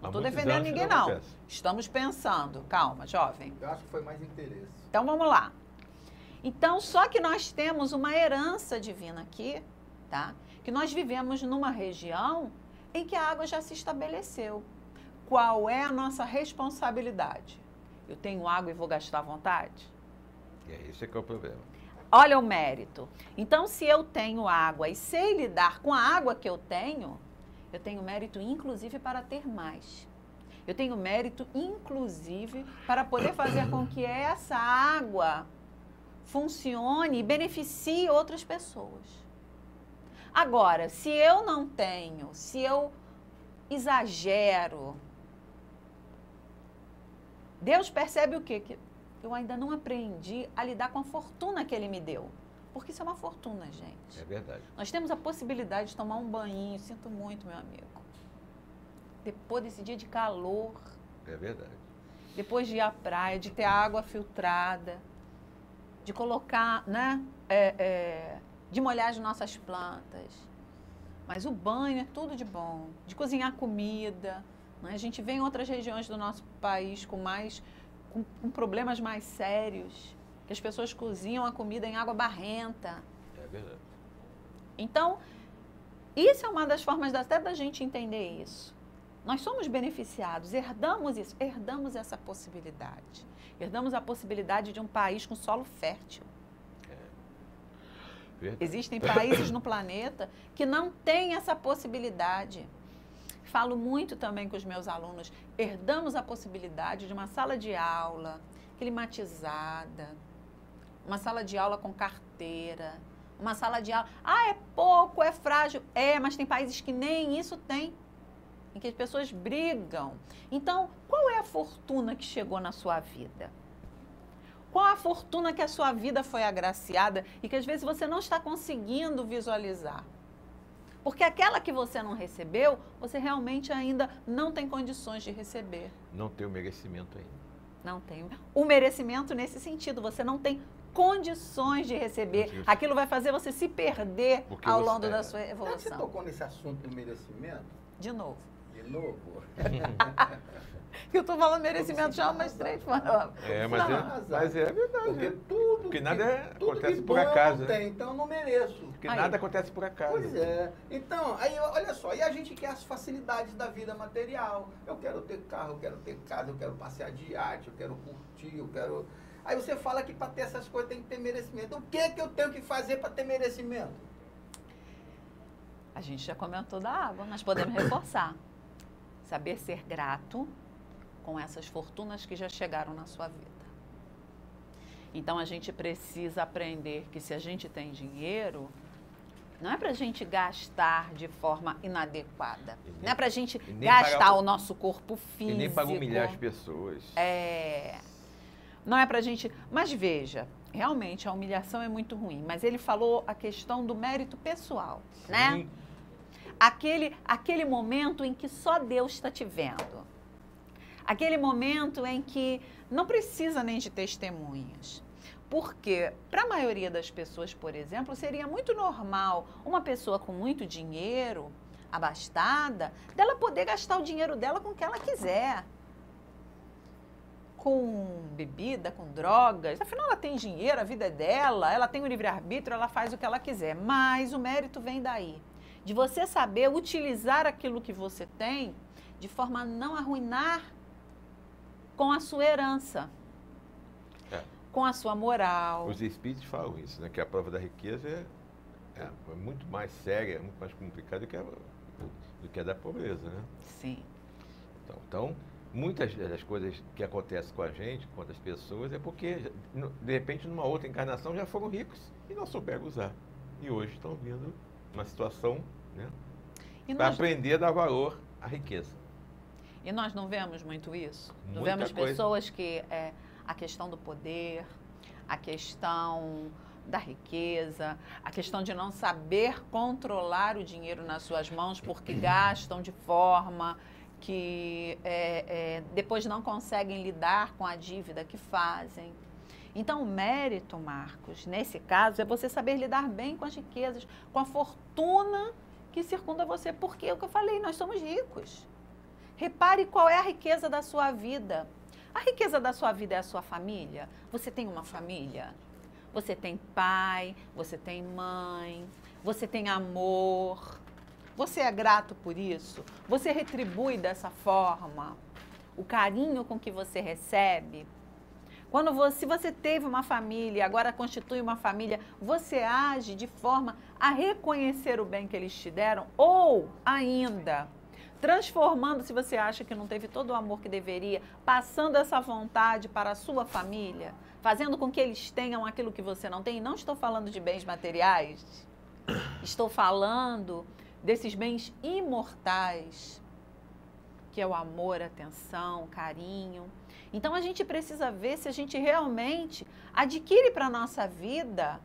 Não estou defendendo ninguém, não. Estamos pensando. Calma, jovem. Eu acho que foi mais interesse. Então, vamos lá. Então, só que nós temos uma herança divina aqui, tá? Que nós vivemos numa região em que a água já se estabeleceu. qual é a nossa responsabilidade? Eu tenho água e vou gastar à vontade? Esse é que é o problema. Olha o mérito. Então, se eu tenho água e sei lidar com a água que eu tenho mérito, inclusive, para ter mais. Eu tenho mérito, inclusive, para poder fazer com que essa água funcione e beneficie outras pessoas. Agora, se eu não tenho, se eu exagero, Deus percebe o quê? Que eu ainda não aprendi a lidar com a fortuna que Ele me deu. Porque isso é uma fortuna, gente. É verdade. Nós temos a possibilidade de tomar um banho, sinto muito, meu amigo. Depois desse dia de calor. É verdade. Depois de ir à praia, de ter água filtrada, de colocar, né? De molhar as nossas plantas. Mas o banho é tudo de bom. De cozinhar comida. Né? A gente vê em outras regiões do nosso país com problemas mais sérios, que as pessoas cozinham a comida em água barrenta. É verdade. Então, isso é uma das formas até da gente entender isso. Nós somos beneficiados, herdamos isso, herdamos essa possibilidade. Herdamos a possibilidade de um país com solo fértil. Existem países no planeta que não têm essa possibilidade. Falo muito também com os meus alunos, herdamos a possibilidade de uma sala de aula climatizada, uma sala de aula com carteira, uma sala de aula... Ah, é pouco, é frágil. É, mas tem países que nem isso tem, em que as pessoas brigam. Então, qual é a fortuna que chegou na sua vida? Qual a fortuna que a sua vida foi agraciada e que às vezes você não está conseguindo visualizar? Porque aquela que você não recebeu, você realmente ainda não tem condições de receber. Não tem o merecimento ainda. Não tem. O merecimento nesse sentido, você não tem condições de receber. Aquilo vai fazer você se perder ao longo da sua evolução. Você tocou nesse assunto do merecimento? De novo. De novo? Eu estou falando merecimento já há umas 3 semanas. Mas é verdade. Porque tudo porque nada tudo acontece por acaso. Tem, então eu não mereço. Porque nada acontece por acaso. Pois é. Então, aí olha só, e a gente quer as facilidades da vida material. Eu quero ter carro, eu quero ter casa, eu quero passear de iate, eu quero curtir, eu quero... Aí você fala que para ter essas coisas tem que ter merecimento. O que é que eu tenho que fazer para ter merecimento? A gente já comentou da água, mas podemos reforçar. Saber ser grato com essas fortunas que já chegaram na sua vida. Então, a gente precisa aprender que se a gente tem dinheiro, não é para a gente gastar de forma inadequada. Não é para a gente gastar o nosso corpo físico. E nem para humilhar as pessoas. Não é para a gente... Mas veja, realmente a humilhação é muito ruim. Mas ele falou a questão do mérito pessoal, Sim. né? Aquele momento em que só Deus está te vendo. Aquele momento em que não precisa nem de testemunhas. Porque, para a maioria das pessoas, por exemplo, seria muito normal uma pessoa com muito dinheiro, abastada, dela poder gastar o dinheiro dela com o que ela quiser. Com bebida, com drogas. Afinal, ela tem dinheiro, a vida é dela, ela tem o livre-arbítrio, ela faz o que ela quiser. Mas o mérito vem daí. De você saber utilizar aquilo que você tem de forma a não arruinar com a sua herança, com a sua moral. Os espíritos falam isso, né? Que a prova da riqueza é muito mais séria, muito mais complicada do que a da pobreza, né? Sim. Então, muitas das coisas que acontecem com a gente, com outras pessoas, é porque, de repente, numa outra encarnação já foram ricos e não souberam usar. E hoje estão vindo uma situação, né? Para aprender a dar valor à riqueza. E nós não vemos muito isso? Não Muita vemos coisa. pessoas que a questão do poder, a questão da riqueza, a questão de não saber controlar o dinheiro nas suas mãos porque gastam de forma que depois não conseguem lidar com a dívida que fazem. Então, o mérito, Marcos, nesse caso, é você saber lidar bem com as riquezas, com a fortuna que circunda você. Porque é o que eu falei, nós somos ricos. Repare qual é a riqueza da sua vida. A riqueza da sua vida é a sua família? Você tem uma família? Você tem pai, você tem mãe, você tem amor, Você é grato por isso? Você retribui dessa forma o carinho com que você recebe? Se você teve uma família, agora constitui uma família, você age de forma a reconhecer o bem que eles te deram? Ou ainda, transformando, se você acha que não teve todo o amor que deveria, passando essa vontade para a sua família, fazendo com que eles tenham aquilo que você não tem? E não estou falando de bens materiais, estou falando desses bens imortais, que é o amor, a atenção, o carinho. Então, a gente precisa ver se a gente realmente adquire para a nossa vida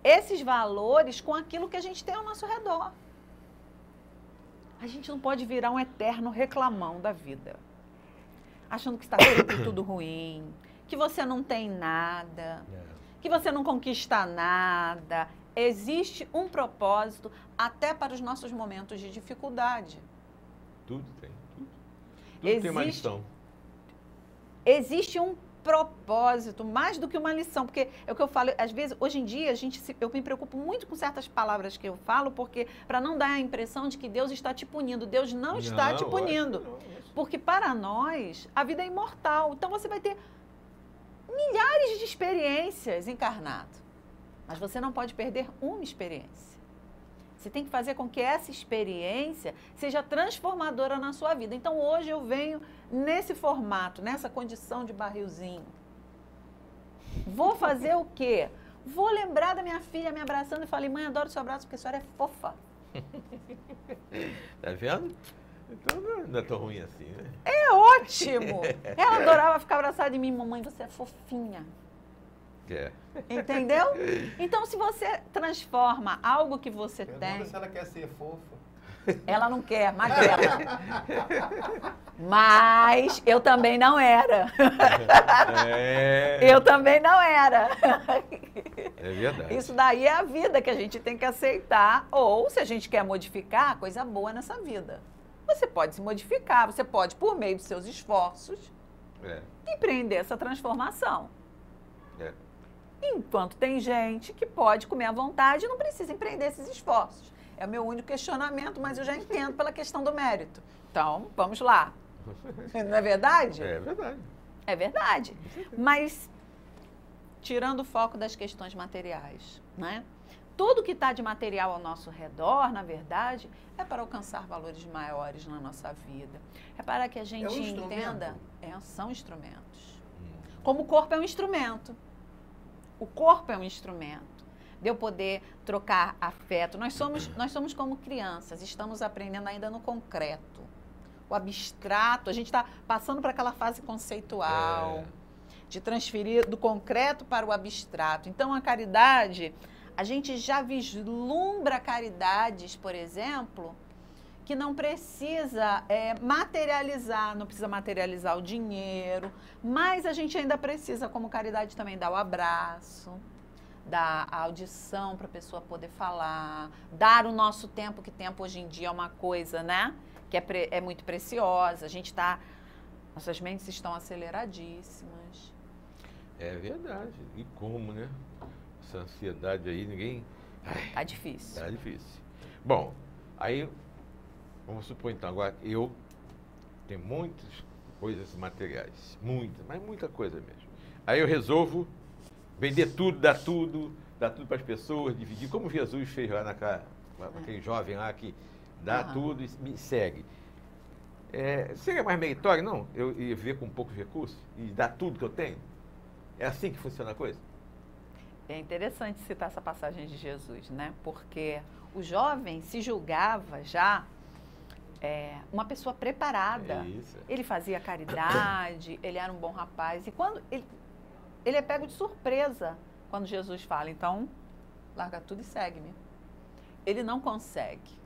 esses valores com aquilo que a gente tem ao nosso redor. A gente não pode virar um eterno reclamão da vida, achando que está sempre tudo ruim, que você não tem nada, que você não conquista nada. Existe um propósito até para os nossos momentos de dificuldade. Tudo tem, tudo tem uma lição. Existe um propósito, mais do que uma lição, porque é o que eu falo, às vezes, hoje em dia, eu me preocupo muito com certas palavras que eu falo, porque para não dar a impressão de que Deus está te punindo. Deus não está te punindo, porque para nós, a vida é imortal. Então, você vai ter milhares de experiências encarnado, mas você não pode perder uma experiência. Você tem que fazer com que essa experiência seja transformadora na sua vida. Então, hoje eu venho nesse formato, nessa condição de barrilzinho. Vou fazer o quê? Vou lembrar da minha filha me abraçando e falei, mãe, adoro seu abraço porque a senhora é fofa. Tá vendo? Então não é tão ruim assim, né? É ótimo! Ela adorava ficar abraçada em mim. Mamãe, você é fofinha. É. Entendeu? Então, se você transforma algo que você tem... se ela quer ser fofa. Ela não quer, magrela. Mas eu também não era. Eu também não era. É verdade. Isso daí é a vida que a gente tem que aceitar. Ou, se a gente quer modificar, coisa boa nessa vida. Você pode se modificar, você pode, por meio dos seus esforços, empreender essa transformação. Enquanto tem gente que pode comer à vontade e não precisa empreender esses esforços. É o meu único questionamento, mas eu já entendo pela questão do mérito. Então, vamos lá. Não é verdade? É verdade. É verdade. Mas, tirando o foco das questões materiais, né? Tudo que está de material ao nosso redor, na verdade, é para alcançar valores maiores na nossa vida. É para que a gente entenda... São instrumentos. Como o corpo é um instrumento. O corpo é um instrumento de eu poder trocar afeto. Nós somos como crianças, estamos aprendendo ainda no concreto. O abstrato, a gente está passando para aquela fase conceitual, de transferir do concreto para o abstrato. Então, a caridade, a gente já vislumbra caridades, por exemplo, que não precisa materializar, não precisa materializar o dinheiro, mas a gente ainda precisa, como caridade, também dar o abraço, dar a audição para a pessoa poder falar, dar o nosso tempo, que tempo hoje em dia é uma coisa, né, que é muito preciosa. Nossas mentes estão aceleradíssimas. É verdade. E como, né? Essa ansiedade aí, ninguém... Tá difícil. Tá difícil. Bom, aí... Vamos supor, então, agora eu tenho muitas coisas materiais, mas muita coisa mesmo. Aí eu resolvo vender tudo, dar tudo para as pessoas, dividir, como Jesus fez lá naquele jovem lá que dá tudo e me segue. Seria mais meritório, não? Eu ia ver com poucos recursos e dar tudo que eu tenho? É assim que funciona a coisa? É interessante citar essa passagem de Jesus, né? Porque o jovem se julgava já uma pessoa preparada. Ele fazia caridade, ele era um bom rapaz. E quando ele é pego de surpresa quando Jesus fala, então, larga tudo e segue-me. Ele não consegue.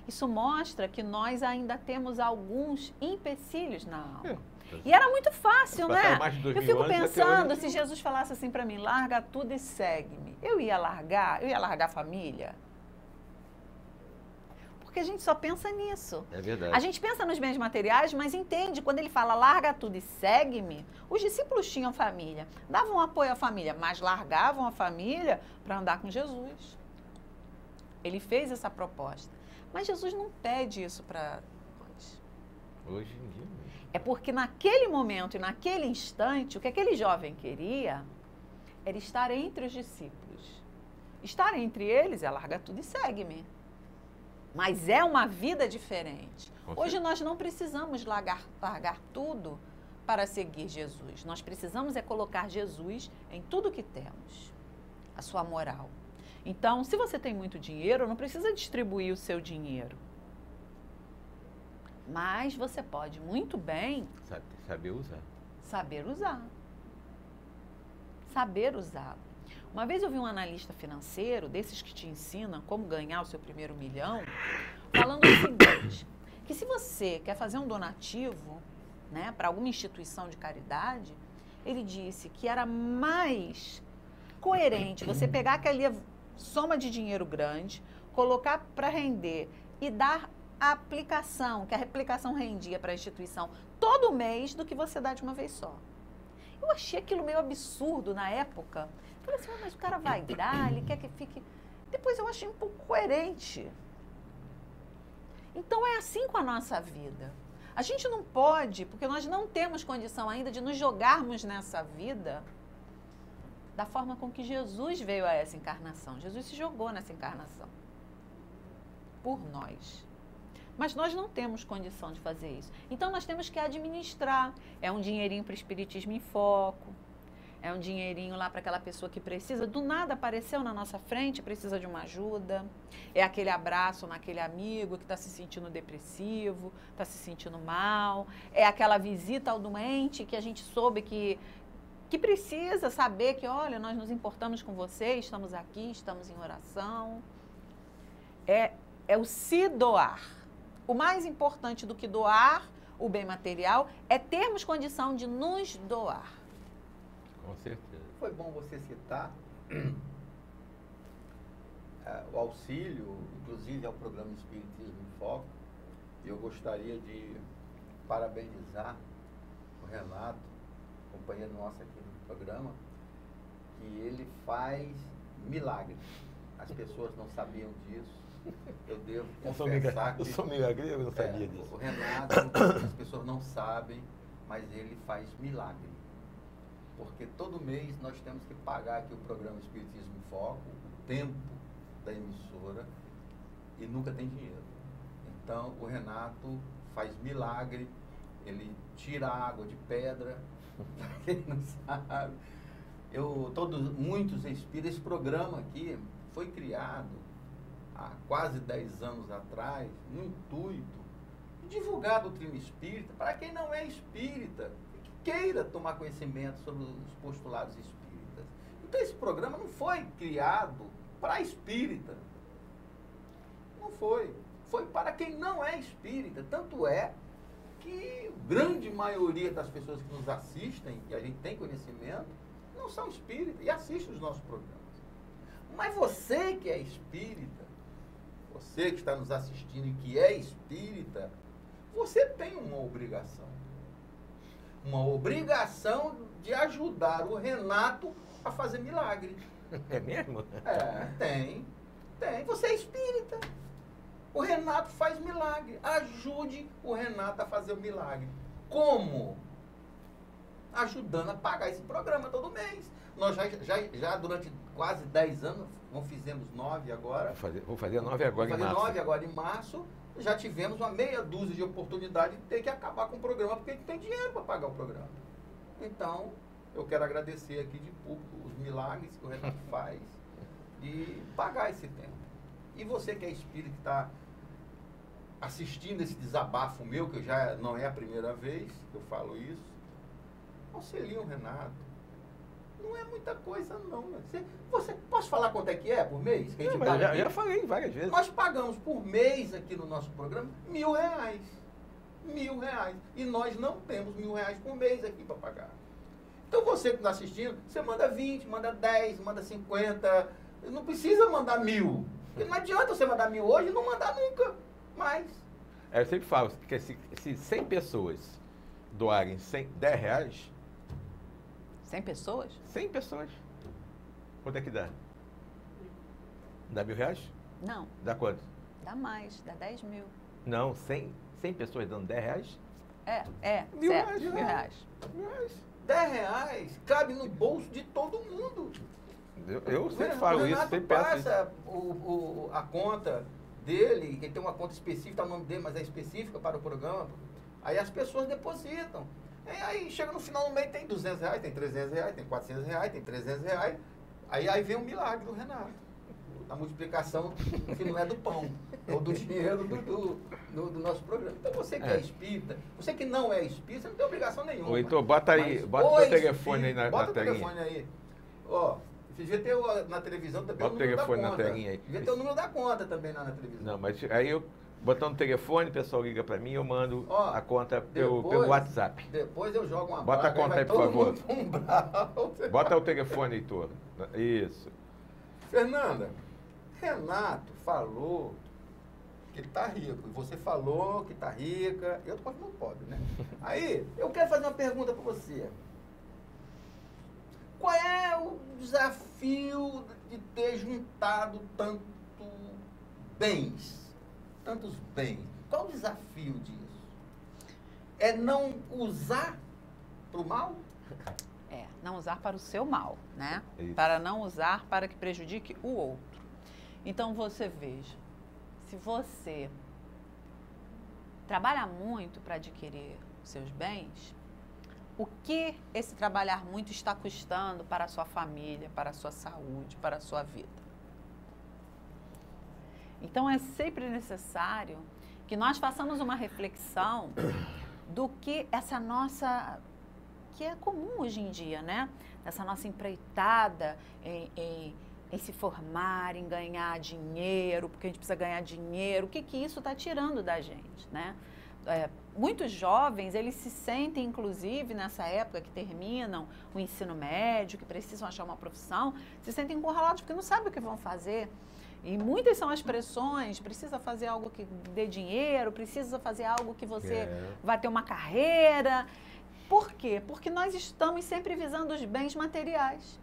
Isso mostra que nós ainda temos alguns empecilhos na alma. E era muito fácil, né? Eu fico pensando, se Jesus falasse assim para mim, larga tudo e segue-me. Eu ia largar a família. Porque a gente só pensa nisso. É verdade. A gente pensa nos bens materiais, mas entende, quando ele fala larga tudo e segue-me, os discípulos tinham família, davam apoio à família, mas largavam a família para andar com Jesus. Ele fez essa proposta. Mas Jesus não pede isso para nós. Hoje em dia. É porque naquele momento e naquele instante, o que aquele jovem queria era estar entre os discípulos. Estar entre eles é larga tudo e segue-me. Mas é uma vida diferente. Hoje nós não precisamos largar tudo para seguir Jesus. Nós precisamos é colocar Jesus em tudo que temos. A sua moral. Então, se você tem muito dinheiro, não precisa distribuir o seu dinheiro. Mas você pode muito bem Saber usar. saber usar. Saber usar. Uma vez eu vi um analista financeiro, desses que te ensinam como ganhar o seu primeiro milhão, falando o seguinte, que se você quer fazer um donativo, né, para alguma instituição de caridade, ele disse que era mais coerente você pegar aquela soma de dinheiro grande, colocar para render e dar a aplicação, que a aplicação rendia para a instituição todo mês, do que você dá de uma vez só. Eu achei aquilo meio absurdo na época. Falei assim, mas o cara vai dar, ele quer que fique... Depois eu achei um pouco coerente. Então é assim com a nossa vida. A gente não pode, porque nós não temos condição ainda de nos jogarmos nessa vida da forma com que Jesus veio a essa encarnação. Jesus se jogou nessa encarnação por nós. Mas nós não temos condição de fazer isso. Então nós temos que administrar. É um dinheirinho para o Espiritismo em Foco. É um dinheirinho lá para aquela pessoa que precisa. Do nada apareceu na nossa frente, precisa de uma ajuda. É aquele abraço naquele amigo que está se sentindo depressivo, está se sentindo mal. É aquela visita ao doente que a gente soube que precisa saber que, olha, nós nos importamos com você, estamos aqui, estamos em oração. É o se doar. O mais importante do que doar o bem material é termos condição de nos doar. Com certeza. Foi bom você citar o auxílio, inclusive ao programa Espiritismo em Foco. Eu gostaria de parabenizar o Renato, companheiro nosso aqui no programa, que ele faz milagres. As pessoas não sabiam disso. Eu devo confessar que... Eu sou milagreiro, eu não sabia disso. O Renato, as pessoas não sabem, mas ele faz milagre. Porque todo mês nós temos que pagar aqui o programa Espiritismo em Foco, o tempo da emissora, e nunca tem dinheiro. Então, o Renato faz milagre, ele tira água de pedra, para quem não sabe. Muitos espíritas, esse programa aqui foi criado há quase 10 anos atrás, no intuito de divulgar a doutrina espírita para quem não é espírita e que queira tomar conhecimento sobre os postulados espíritas. Então esse programa não foi criado para espírita. Não foi. Foi para quem não é espírita. Tanto é que a grande maioria das pessoas que nos assistem, que a gente tem conhecimento, não são espíritas e assistem os nossos programas. Mas você que é espírita, você que está nos assistindo e que é espírita, você tem uma obrigação. Uma obrigação de ajudar o Renato a fazer milagre. É mesmo? Tem. Você é espírita. O Renato faz milagre. Ajude o Renato a fazer o milagre. Como? Ajudando a pagar esse programa todo mês. Nós já durante quase 10 anos, não fizemos 9 agora. Vou fazer 9 agora em março. Vou fazer 9 agora em março. Já tivemos uma meia dúzia de oportunidade de ter que acabar com o programa, porque a gente tem dinheiro para pagar o programa. Então, eu quero agradecer aqui de público os milagres que o Renato faz e pagar esse tempo. E você que é espírita, que está assistindo esse desabafo meu, que já não é a primeira vez que eu falo isso, auxilie o Renato. Não é muita coisa, não. Posso falar quanto é que é por mês? Que a gente paga já falei várias vezes. Nós pagamos por mês aqui no nosso programa R$1.000. R$1.000. E nós não temos R$1.000 por mês aqui para pagar. Então você que está assistindo, você manda 20, manda 10, manda 50. Não precisa mandar 1.000. Porque não adianta você mandar 1.000 hoje e não mandar nunca mais. Eu sempre falo que se 100 pessoas doarem R$10... 100 pessoas? 100 pessoas. Quanto é que dá? Dá R$1.000? Não. Dá quanto? Dá mais, dá 10 mil. Não, 100 pessoas dando R$10? Certo, R$1.000. R$10 cabe no bolso de todo mundo. Eu sempre falo isso, sempre peço isso. passa a conta dele, que tem uma conta específica, tá o nome dele, mas é específica para o programa. Aí as pessoas depositam. Aí chega no final do mês, tem R$200, tem R$300, tem R$400, tem R$300. Aí vem um milagre do Renato. A multiplicação que não é do pão, ou do dinheiro do nosso programa. Então você que é espírita, você que não é espírita, você não tem obrigação nenhuma. Ou então bota o teu telefone aí na bota o telinha. telefone aí. Ó, você devia ter na televisão também bota o número da conta. Bota o telefone na telinha aí. Devia ter o número da conta também na televisão. Não, mas aí eu, botando o telefone, o pessoal liga pra mim e eu mando a conta pelo WhatsApp. Depois eu jogo uma Bota a conta aí, por favor. Um bota o telefone aí, todo. Isso. Fernanda, Renato falou que ele tá rico. E você falou que tá rica. Eu tô continuando pobre, né? Aí, eu quero fazer uma pergunta pra você. Qual é o desafio de ter juntado tantos bens? Qual o desafio disso? É não usar pro mal? Não usar para o seu mal, né? Isso. Para não usar para que prejudique o outro. Então você veja, se você trabalha muito para adquirir os seus bens, o que esse trabalhar muito está custando para a sua família, para a sua saúde, para a sua vida? Então é sempre necessário que nós façamos uma reflexão do que essa nossa, que é comum hoje em dia, né? Essa nossa empreitada em se formar, em ganhar dinheiro, porque a gente precisa ganhar dinheiro, o que isso está tirando da gente, né? Muitos jovens, eles se sentem, inclusive, nessa época que terminam o ensino médio, que precisam achar uma profissão, se sentem encurralados porque não sabem o que vão fazer. E muitas são as pressões, precisa fazer algo que dê dinheiro, precisa fazer algo que você vai ter uma carreira. Por quê? Porque nós estamos sempre visando os bens materiais.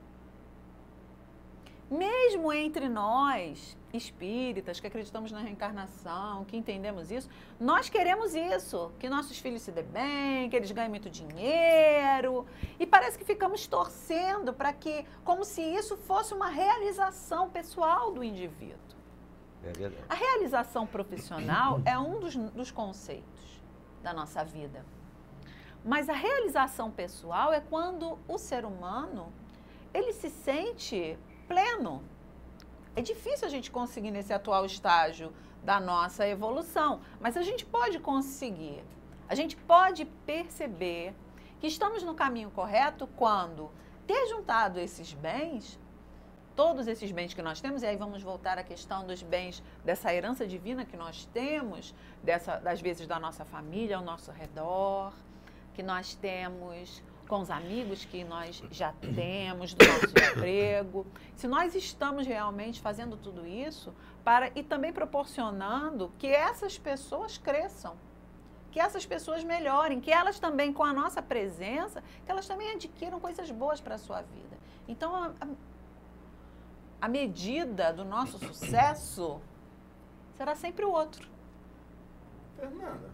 Mesmo entre nós, espíritas, que acreditamos na reencarnação, que entendemos isso, nós queremos isso, que nossos filhos se dêem bem, que eles ganhem muito dinheiro, e parece que ficamos torcendo para que, como se isso fosse uma realização pessoal do indivíduo. É verdade. A realização profissional é um dos conceitos da nossa vida. Mas a realização pessoal é quando o ser humano, ele se sente pleno. É difícil a gente conseguir nesse atual estágio da nossa evolução, mas a gente pode conseguir. A gente pode perceber que estamos no caminho correto quando ter juntado esses bens, todos esses bens que nós temos, e aí vamos voltar à questão dos bens, dessa herança divina que nós temos, das vezes da nossa família ao nosso redor, que nós temos com os amigos que nós já temos, do nosso emprego. Se nós estamos realmente fazendo tudo isso e também proporcionando que essas pessoas cresçam, que essas pessoas melhorem, que elas também, com a nossa presença, que elas também adquiram coisas boas para a sua vida. Então, a medida do nosso sucesso será sempre o outro. Fernanda.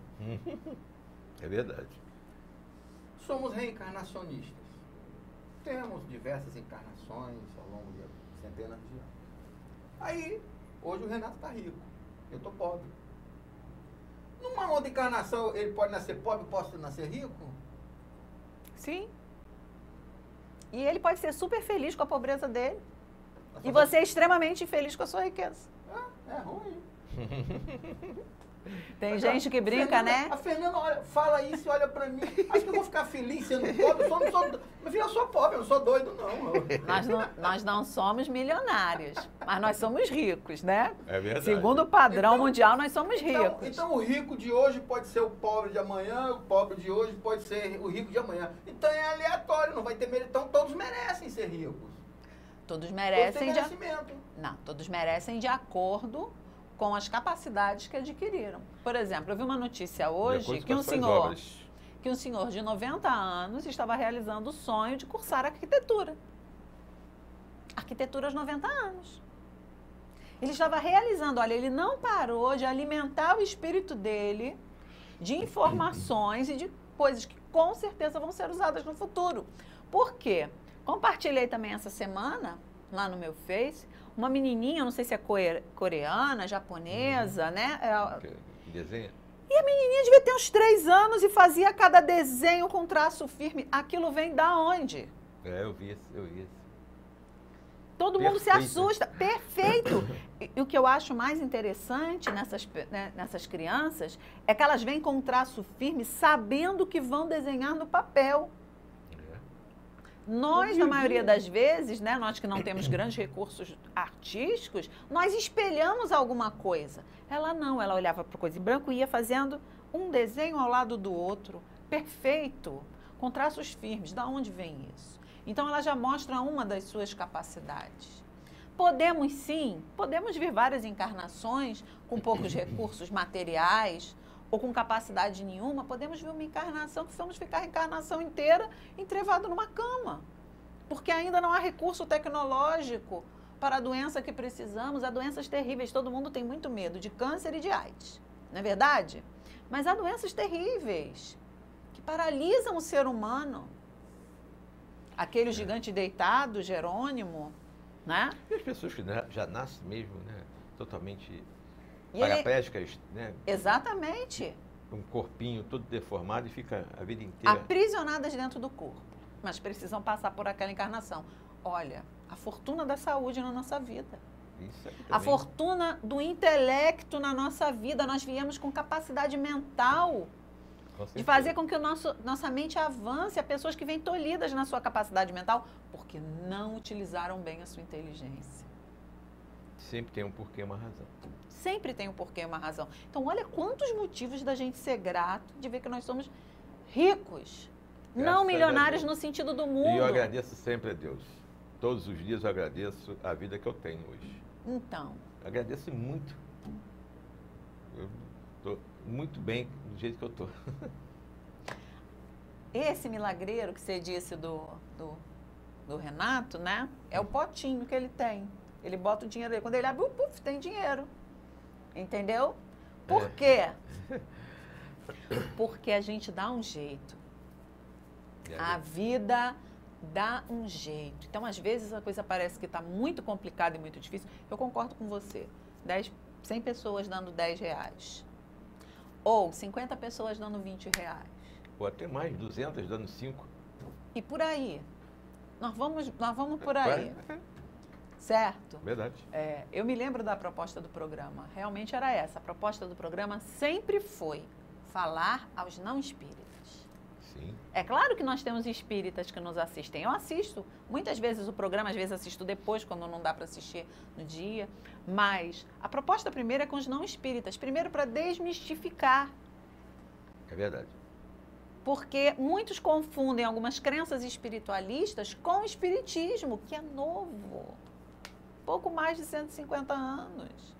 É verdade. Somos reencarnacionistas. Temos diversas encarnações ao longo de centenas de anos. Aí, hoje o Renato está rico. Eu estou pobre. Numa outra encarnação, ele pode nascer pobre e posso nascer rico? Sim. E ele pode ser super feliz com a pobreza dele. E você é extremamente infeliz com a sua riqueza. É ruim. Tem gente que brinca, né? A Fernanda olha, fala isso e olha pra mim. Acho que eu vou ficar feliz sendo pobre. Meu filho, eu sou pobre, eu não sou doido, não. Nós não somos milionários, mas nós somos ricos, né? É verdade. Segundo o padrão mundial, nós somos ricos. Então o rico de hoje pode ser o pobre de amanhã, o pobre de hoje pode ser o rico de amanhã. Então é aleatório, não vai ter mérito. Então todos merecem ser ricos. Todos merecem. Não, todos merecem de acordo com as capacidades que adquiriram. Por exemplo, eu vi uma notícia hoje que um senhor de 90 anos estava realizando o sonho de cursar arquitetura. Arquitetura aos 90 anos. Ele estava realizando, olha, ele não parou de alimentar o espírito dele de informações e de coisas que com certeza vão ser usadas no futuro. Por quê? Compartilhei também essa semana, lá no meu Face, uma menininha, não sei se é coreana, japonesa, né? Que desenha? E a menininha devia ter uns 3 anos e fazia cada desenho com traço firme. Aquilo vem da onde? Eu vi isso. Todo mundo se assusta. Perfeito! E o que eu acho mais interessante nessas crianças é que elas vêm com um traço firme, sabendo que vão desenhar no papel. Nós, na maioria das vezes, né, nós que não temos grandes recursos artísticos, nós espelhamos alguma coisa. Ela não, ela olhava para coisa em branco e ia fazendo um desenho ao lado do outro, perfeito, com traços firmes. Da onde vem isso? Então, ela já mostra uma das suas capacidades. Podemos sim, podemos vir várias encarnações com poucos recursos materiais ou com capacidade nenhuma, podemos ver uma encarnação que vamos ficar a encarnação inteira entrevado numa cama, porque ainda não há recurso tecnológico para a doença que precisamos, há doenças terríveis, todo mundo tem muito medo de câncer e de AIDS, não é verdade? Mas há doenças terríveis que paralisam o ser humano. Aquele gigante deitado, Jerônimo, né? E as pessoas que já nascem mesmo, né, totalmente paraplégicas, né? Exatamente. Um corpinho todo deformado e fica a vida inteira. Aprisionadas dentro do corpo, mas precisam passar por aquela encarnação. Olha, a fortuna da saúde na nossa vida. Isso aqui A também. fortuna do intelecto na nossa vida. Nós viemos com capacidade mental de fazer com que nossa mente avance. Há pessoas que vêm tolhidas na sua capacidade mental porque não utilizaram bem a sua inteligência. Sempre tem um porquê, uma razão. Sempre tem um porquê e uma razão. Então, olha quantos motivos da gente ser grato, de ver que nós somos ricos. Graças não a milionários Deus. no sentido do E mundo. eu agradeço sempre a Deus. Todos os dias eu agradeço a vida que eu tenho hoje. Então, Eu agradeço muito. Eu estou muito bem do jeito que eu estou. esse milagreiro que você disse do Renato, né? É o potinho que ele tem. Ele bota o dinheiro dele. Quando ele abre, puf, tem dinheiro. Entendeu? Por quê? Porque a gente dá um jeito. A vida dá um jeito. Então, às vezes, a coisa parece que está muito complicada e muito difícil. Eu concordo com você. 100 pessoas dando R$10. Ou 50 pessoas dando R$20. Ou até mais, 200 dando 5. E por aí. Nós vamos por aí. Certo? Verdade. Eu me lembro da proposta do programa. Realmente era essa. A proposta do programa sempre foi falar aos não espíritas. Sim. É claro que nós temos espíritas que nos assistem. Eu assisto muitas vezes o programa, às vezes assisto depois, quando não dá para assistir no dia. Mas a proposta primeira é com os não espíritas. Primeiro para desmistificar. É verdade. Porque muitos confundem algumas crenças espiritualistas com o espiritismo, que é novo. Pouco mais de 150 anos.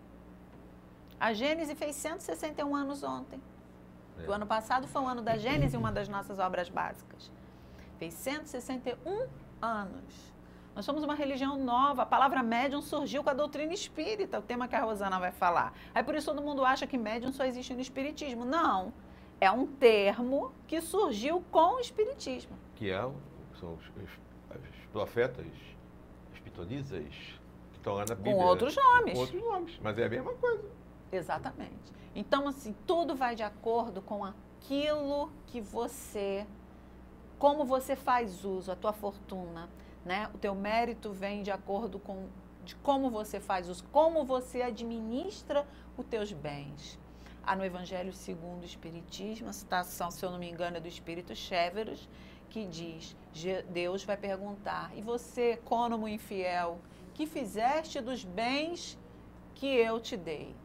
A Gênese fez 161 anos ontem. O ano passado foi o ano da Gênese, uma das nossas obras básicas. Fez 161 anos. Nós somos uma religião nova. A palavra médium surgiu com a doutrina espírita, o tema que a Rosana vai falar. Aí por isso todo mundo acha que médium só existe no espiritismo. Não. É um termo que surgiu com o espiritismo. Que são os profetas, as pitonisas, que estão lá na Bíblia. Com outros nomes. Com outros nomes, mas é a mesma coisa. Exatamente. Então, assim, tudo vai de acordo com aquilo que como você faz uso, a tua fortuna, né? O teu mérito vem de acordo com de como você faz uso, como você administra os teus bens. Há no Evangelho segundo o Espiritismo, a citação, se eu não me engano, é do Espírito Chéveros, que diz, Deus vai perguntar, e você, cônomo infiel, que fizeste dos bens que eu te dei?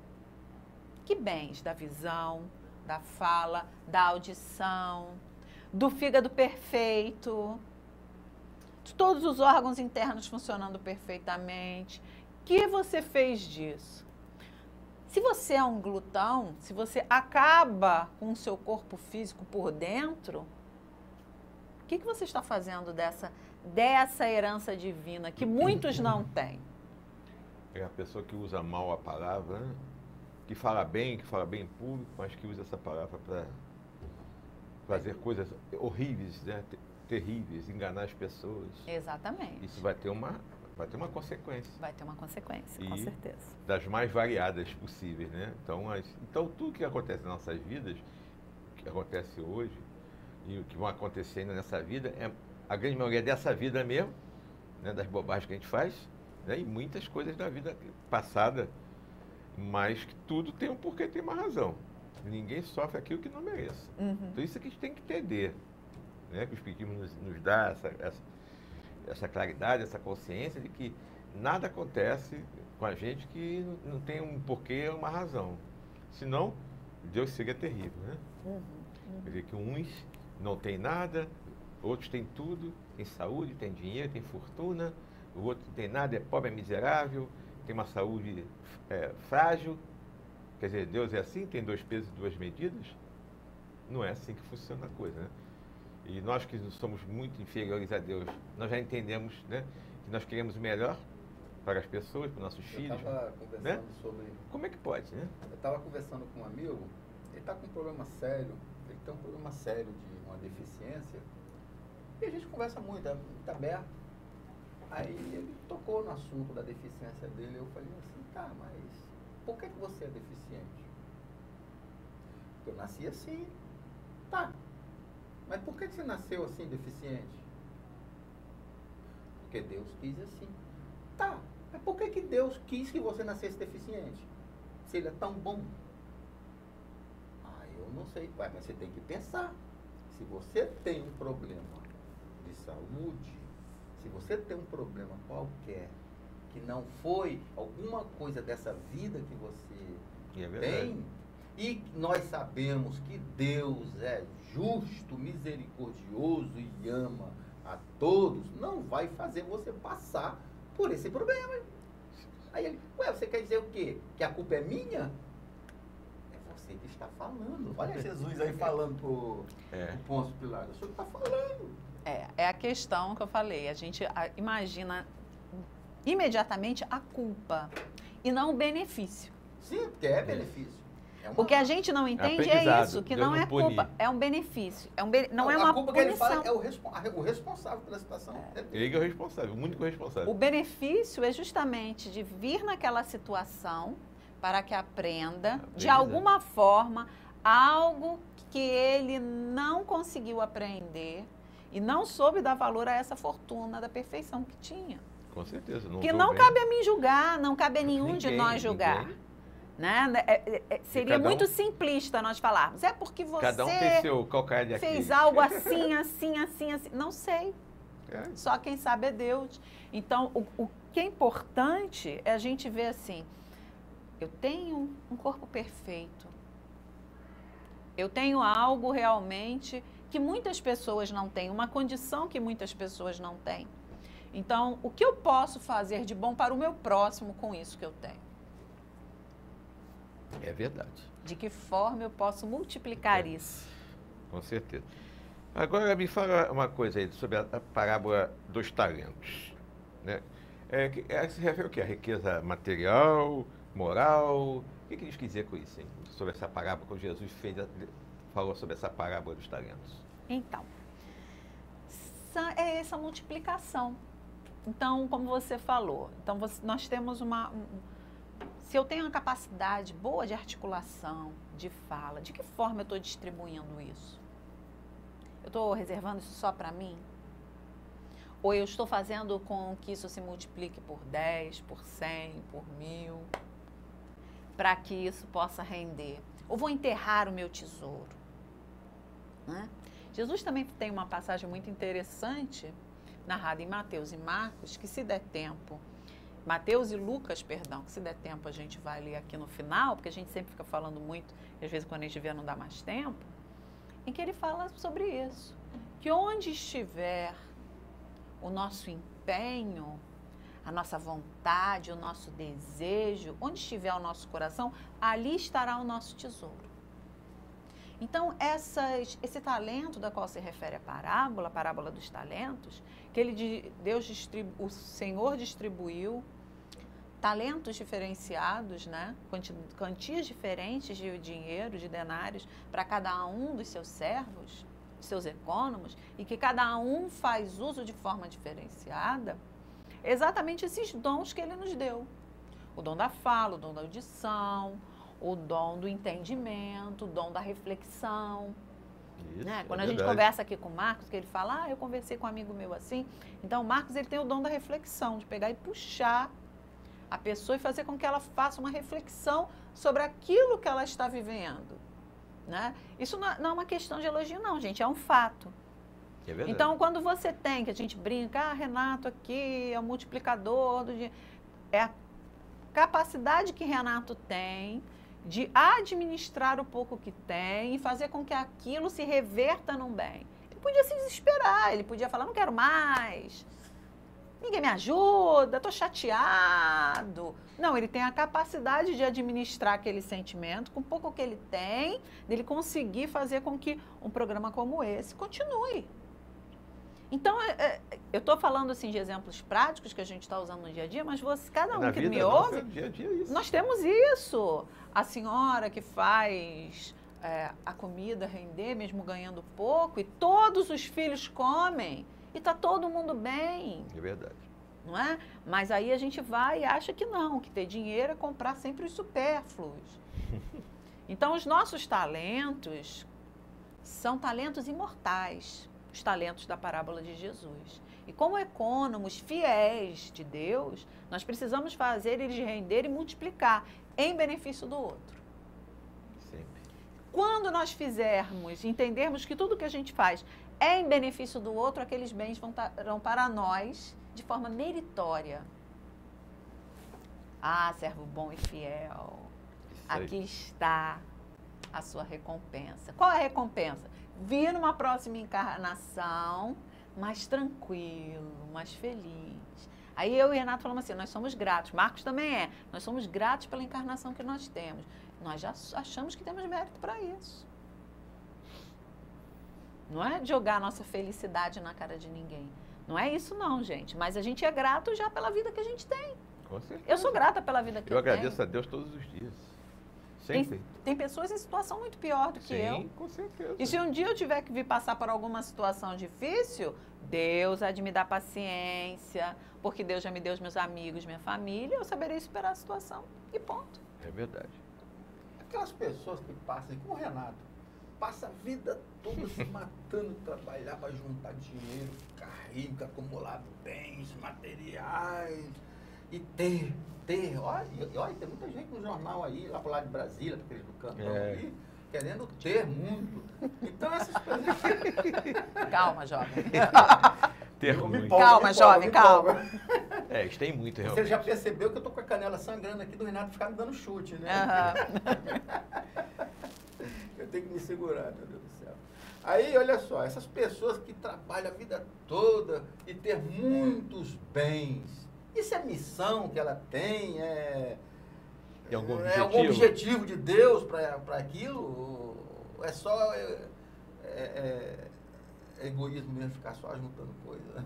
Que bens? Da visão, da fala, da audição, do fígado perfeito, de todos os órgãos internos funcionando perfeitamente. O que você fez disso? Se você é um glutão, se você acaba com o seu corpo físico por dentro, o que você está fazendo dessa herança divina que muitos não têm? é a pessoa que usa mal a palavra, né? Que fala bem em público, mas que usa essa palavra para fazer coisas horríveis, né? Terríveis, enganar as pessoas. Exatamente. Isso vai ter uma consequência. Vai ter uma consequência, E com certeza. das mais variadas possíveis, né? Então tudo que acontece nas nossas vidas, que acontece hoje, e o que vão acontecendo nessa vida, a grande maioria dessa vida mesmo, né? Das bobagens que a gente faz, né? E muitas coisas da vida passada, mas que tudo tem um porquê, tem uma razão. Ninguém sofre aquilo que não merece. Então isso é que a gente tem que entender, né? Que o Espiritismo nos dá essa claridade, essa consciência de que nada acontece com a gente que não tem um porquê, uma razão. Senão, Deus seria terrível, né? Quer dizer que uns não têm nada, outros têm tudo, tem saúde, tem dinheiro, tem fortuna, o outro não tem nada, é pobre, é miserável, tem uma saúde frágil. Quer dizer, Deus é assim, tem 2 pesos e 2 medidas? Não é assim que funciona a coisa, né? E nós que somos muito inferiores a Deus, nós já entendemos, né, que nós queremos o melhor para as pessoas, para os nossos filhos. Eu estava conversando, né? sobre... Como é que pode, né? Eu estava conversando com um amigo, ele está com um problema sério, ele tem um problema sério de uma deficiência, e a gente conversa muito, é muito aberto. Aí ele tocou no assunto da deficiência dele, eu falei assim, tá, mas por que você é deficiente? Eu nasci assim. Tá. Mas por que você nasceu assim, deficiente? Porque Deus quis assim. Tá. Mas por que Deus quis que você nascesse deficiente? Se ele é tão bom? Ah, eu não sei, pai, mas você tem que pensar. Se você tem um problema de saúde, se você tem um problema qualquer, que não foi alguma coisa dessa vida que você tem, e nós sabemos que Deus é justo, misericordioso e ama a todos, não vai fazer você passar por esse problema. Aí ele, você quer dizer o quê? Que a culpa é minha? É você que está falando. Olha Jesus aí falando pro Pôncio Pilatos. O senhor está falando. É a questão que eu falei. A gente imagina imediatamente a culpa e não o benefício. Sim, porque é benefício. O que a gente não entende é isso, que não é culpa, é um benefício. Não é uma culpa punição. Que ele fala é o responsável pela situação. Ele é o responsável, o único responsável. O benefício é justamente de vir naquela situação para que aprenda, de alguma forma, algo que ele não conseguiu aprender e não soube dar valor a essa fortuna da perfeição que tinha. Com certeza. Que não cabe a mim julgar, não cabe a nenhum de nós julgar. Né? Seria muito simplista nós falarmos. É porque você cada um tem seu calcanhar de fez algo assim, assim, assim, assim. Não sei. Só quem sabe é Deus. Então, o que é importante é a gente ver assim, eu tenho um corpo perfeito. Eu tenho algo realmente que muitas pessoas não têm, uma condição que muitas pessoas não têm. Então, o que eu posso fazer de bom para o meu próximo com isso que eu tenho? É verdade. De que forma eu posso multiplicar isso? Com certeza. Agora, me fala uma coisa aí sobre a parábola dos talentos. Né? Se refere ao quê? A riqueza material, moral? O que eles quis dizer com isso, hein? Sobre essa parábola, quando Jesus falou sobre essa parábola dos talentos? Então, é essa multiplicação. Então, como você falou, nós temos se eu tenho uma capacidade boa de articulação, de fala, de que forma eu estou distribuindo isso? Eu estou reservando isso só para mim? Ou eu estou fazendo com que isso se multiplique por 10, por 100, por 1000, para que isso possa render? Ou vou enterrar o meu tesouro? Né? Jesus também tem uma passagem muito interessante, narrada em Mateus e Marcos, que se der tempo... Mateus e Lucas, perdão, que se der tempo a gente vai ler aqui no final, porque a gente sempre fica falando muito, e às vezes quando a gente vê não dá mais tempo, em que ele fala sobre isso, que onde estiver o nosso empenho, a nossa vontade, o nosso desejo, onde estiver o nosso coração, ali estará o nosso tesouro. Então, esse talento da qual se refere a parábola dos talentos, que o Senhor distribuiu talentos diferenciados, né? Quantias diferentes de dinheiro, de denários, para cada um dos seus servos, seus econômicos, e que cada um faz uso de forma diferenciada, exatamente esses dons que ele nos deu. O dom da fala, o dom da audição, o dom do entendimento, o dom da reflexão. Isso, Né? Quando é a gente verdade. conversa aqui com o Marcos, que ele fala, eu conversei com um amigo meu assim. Então, o Marcos, ele tem o dom da reflexão, de pegar e puxar a pessoa e fazer com que ela faça uma reflexão sobre aquilo que ela está vivendo. Né? Isso não é uma questão de elogio, não, gente, é um fato. É verdade. Então, quando você tem, que a gente brinca, Renato aqui é o multiplicador do dinheiro, é a capacidade que Renato tem de administrar o pouco que tem e fazer com que aquilo se reverta num bem. Ele podia se desesperar, ele podia falar, não quero mais, ninguém me ajuda, estou chateado. Não, ele tem a capacidade de administrar aquele sentimento com o pouco que ele tem, dele conseguir fazer com que um programa como esse continue. Então, eu estou falando assim de exemplos práticos que a gente está usando no dia a dia, mas cada um que me ouve, dia a dia é isso. nós temos isso. A senhora que faz a comida render, mesmo ganhando pouco, e todos os filhos comem, e está todo mundo bem, É verdade. não é? Mas aí a gente vai e acha que não, que ter dinheiro é comprar sempre os supérfluos. Então, os nossos talentos são talentos imortais, os talentos da parábola de Jesus. E como econômicos fiéis de Deus, nós precisamos fazer eles render e multiplicar em benefício do outro. Sempre. Quando nós entendermos que tudo que a gente faz é em benefício do outro, aqueles bens vão para nós de forma meritória. Ah, servo bom e fiel, Isso aí. aqui está a sua recompensa. Qual é a recompensa? Vir numa próxima encarnação mais tranquilo, mais feliz. Aí eu e Renato falamos assim, nós somos gratos, Marcos também é, nós somos gratos pela encarnação que nós temos. Nós já achamos que temos mérito para isso. Não é jogar a nossa felicidade na cara de ninguém. Não é isso não, gente. Mas a gente é grato já pela vida que a gente tem. Com certeza. Eu sou grata pela vida que Eu eu tenho. agradeço a Deus todos os dias. Sempre. Tem pessoas em situação muito pior do que eu. Sim, com certeza. E se um dia eu tiver que vir passar por alguma situação difícil, Deus há de me dar paciência, porque Deus já me deu os meus amigos, minha família, eu saberei superar a situação. E ponto. É verdade. Aquelas pessoas que passam, como o Renato, passa a vida toda se matando, trabalhar para juntar dinheiro, ficar rico, acumular bens materiais e ter. Olha, tem muita gente no jornal aí, lá pro lado de Brasília, para aqueles do Cantão aí, querendo ter muito. Então essas coisas. Calma, jovem. Ter Eu me muito. empolgo, Calma, me jovem, empolgo. calma. É, isso tem muito, Você realmente. já percebeu que eu tô com a canela sangrando aqui do Renato ficar me dando chute, né? Aham. Eu tenho que me segurar, meu Deus do céu. Aí, olha só, essas pessoas que trabalham a vida toda e ter muitos bens, isso é missão que ela tem? Tem algum É algum objetivo? objetivo de Deus para aquilo? Ou é só egoísmo mesmo, ficar só juntando coisa?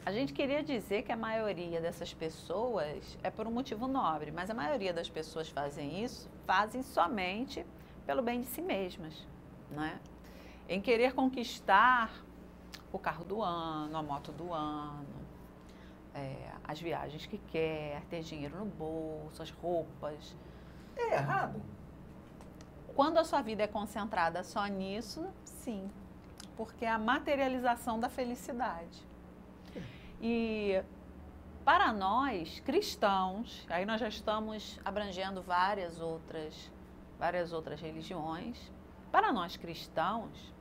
A gente queria dizer que a maioria dessas pessoas é por um motivo nobre, mas a maioria das pessoas fazem somente pelo bem de si mesmas, né? Em querer conquistar o carro do ano, a moto do ano, as viagens que quer, ter dinheiro no bolso, as roupas. É errado? Quando a sua vida é concentrada só nisso, sim, porque é a materialização da felicidade. E para nós, cristãos, aí nós já estamos abrangendo várias outras religiões, para nós cristãos,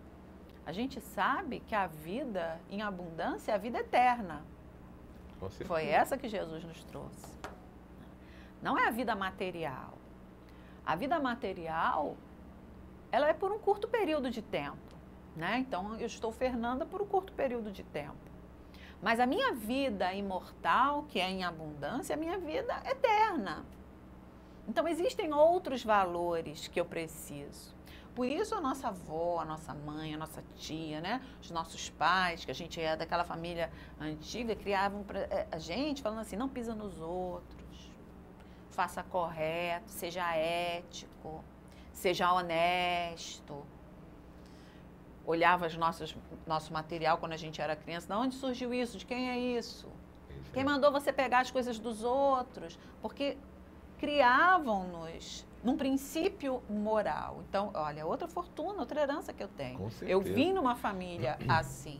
a gente sabe que a vida em abundância é a vida eterna. Com certeza. Foi essa que Jesus nos trouxe. Não é a vida material. A vida material, ela é por um curto período de tempo, né? Então, eu estou Fernanda por um curto período de tempo. Mas a minha vida imortal, que é em abundância, é a minha vida eterna. Então, existem outros valores que eu preciso. Por isso a nossa avó, a nossa mãe, a nossa tia, né? Os nossos pais, que a gente é daquela família antiga, criavam a gente falando assim, não pisa nos outros, faça correto, seja ético, seja honesto. Olhava nosso material quando a gente era criança, de onde surgiu isso? De quem é isso? Quem mandou você pegar as coisas dos outros? Porque criavam-nos num princípio moral. Então, olha, outra fortuna, outra herança que eu tenho. Com certeza. Eu vim numa família assim.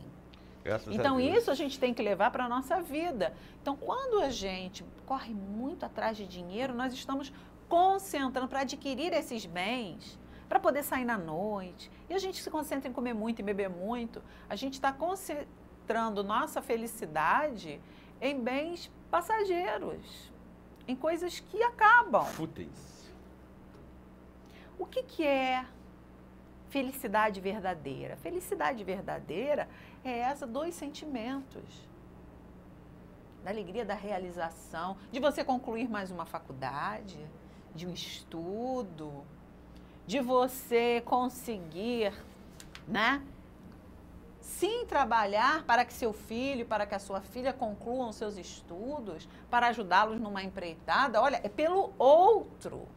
Graças Então, a Deus. isso a gente tem que levar para a nossa vida. Então, quando a gente corre muito atrás de dinheiro, nós estamos concentrando para adquirir esses bens, para poder sair na noite. E a gente se concentra em comer muito e beber muito. A gente está concentrando nossa felicidade em bens passageiros, em coisas que acabam. Fúteis. O que é felicidade verdadeira? Felicidade verdadeira é essa, dois sentimentos. Da alegria, da realização, de você concluir mais uma faculdade, de um estudo, de você conseguir, né? Sim, trabalhar para que seu filho, para que a sua filha concluam seus estudos, para ajudá-los numa empreitada. Olha, é pelo outro.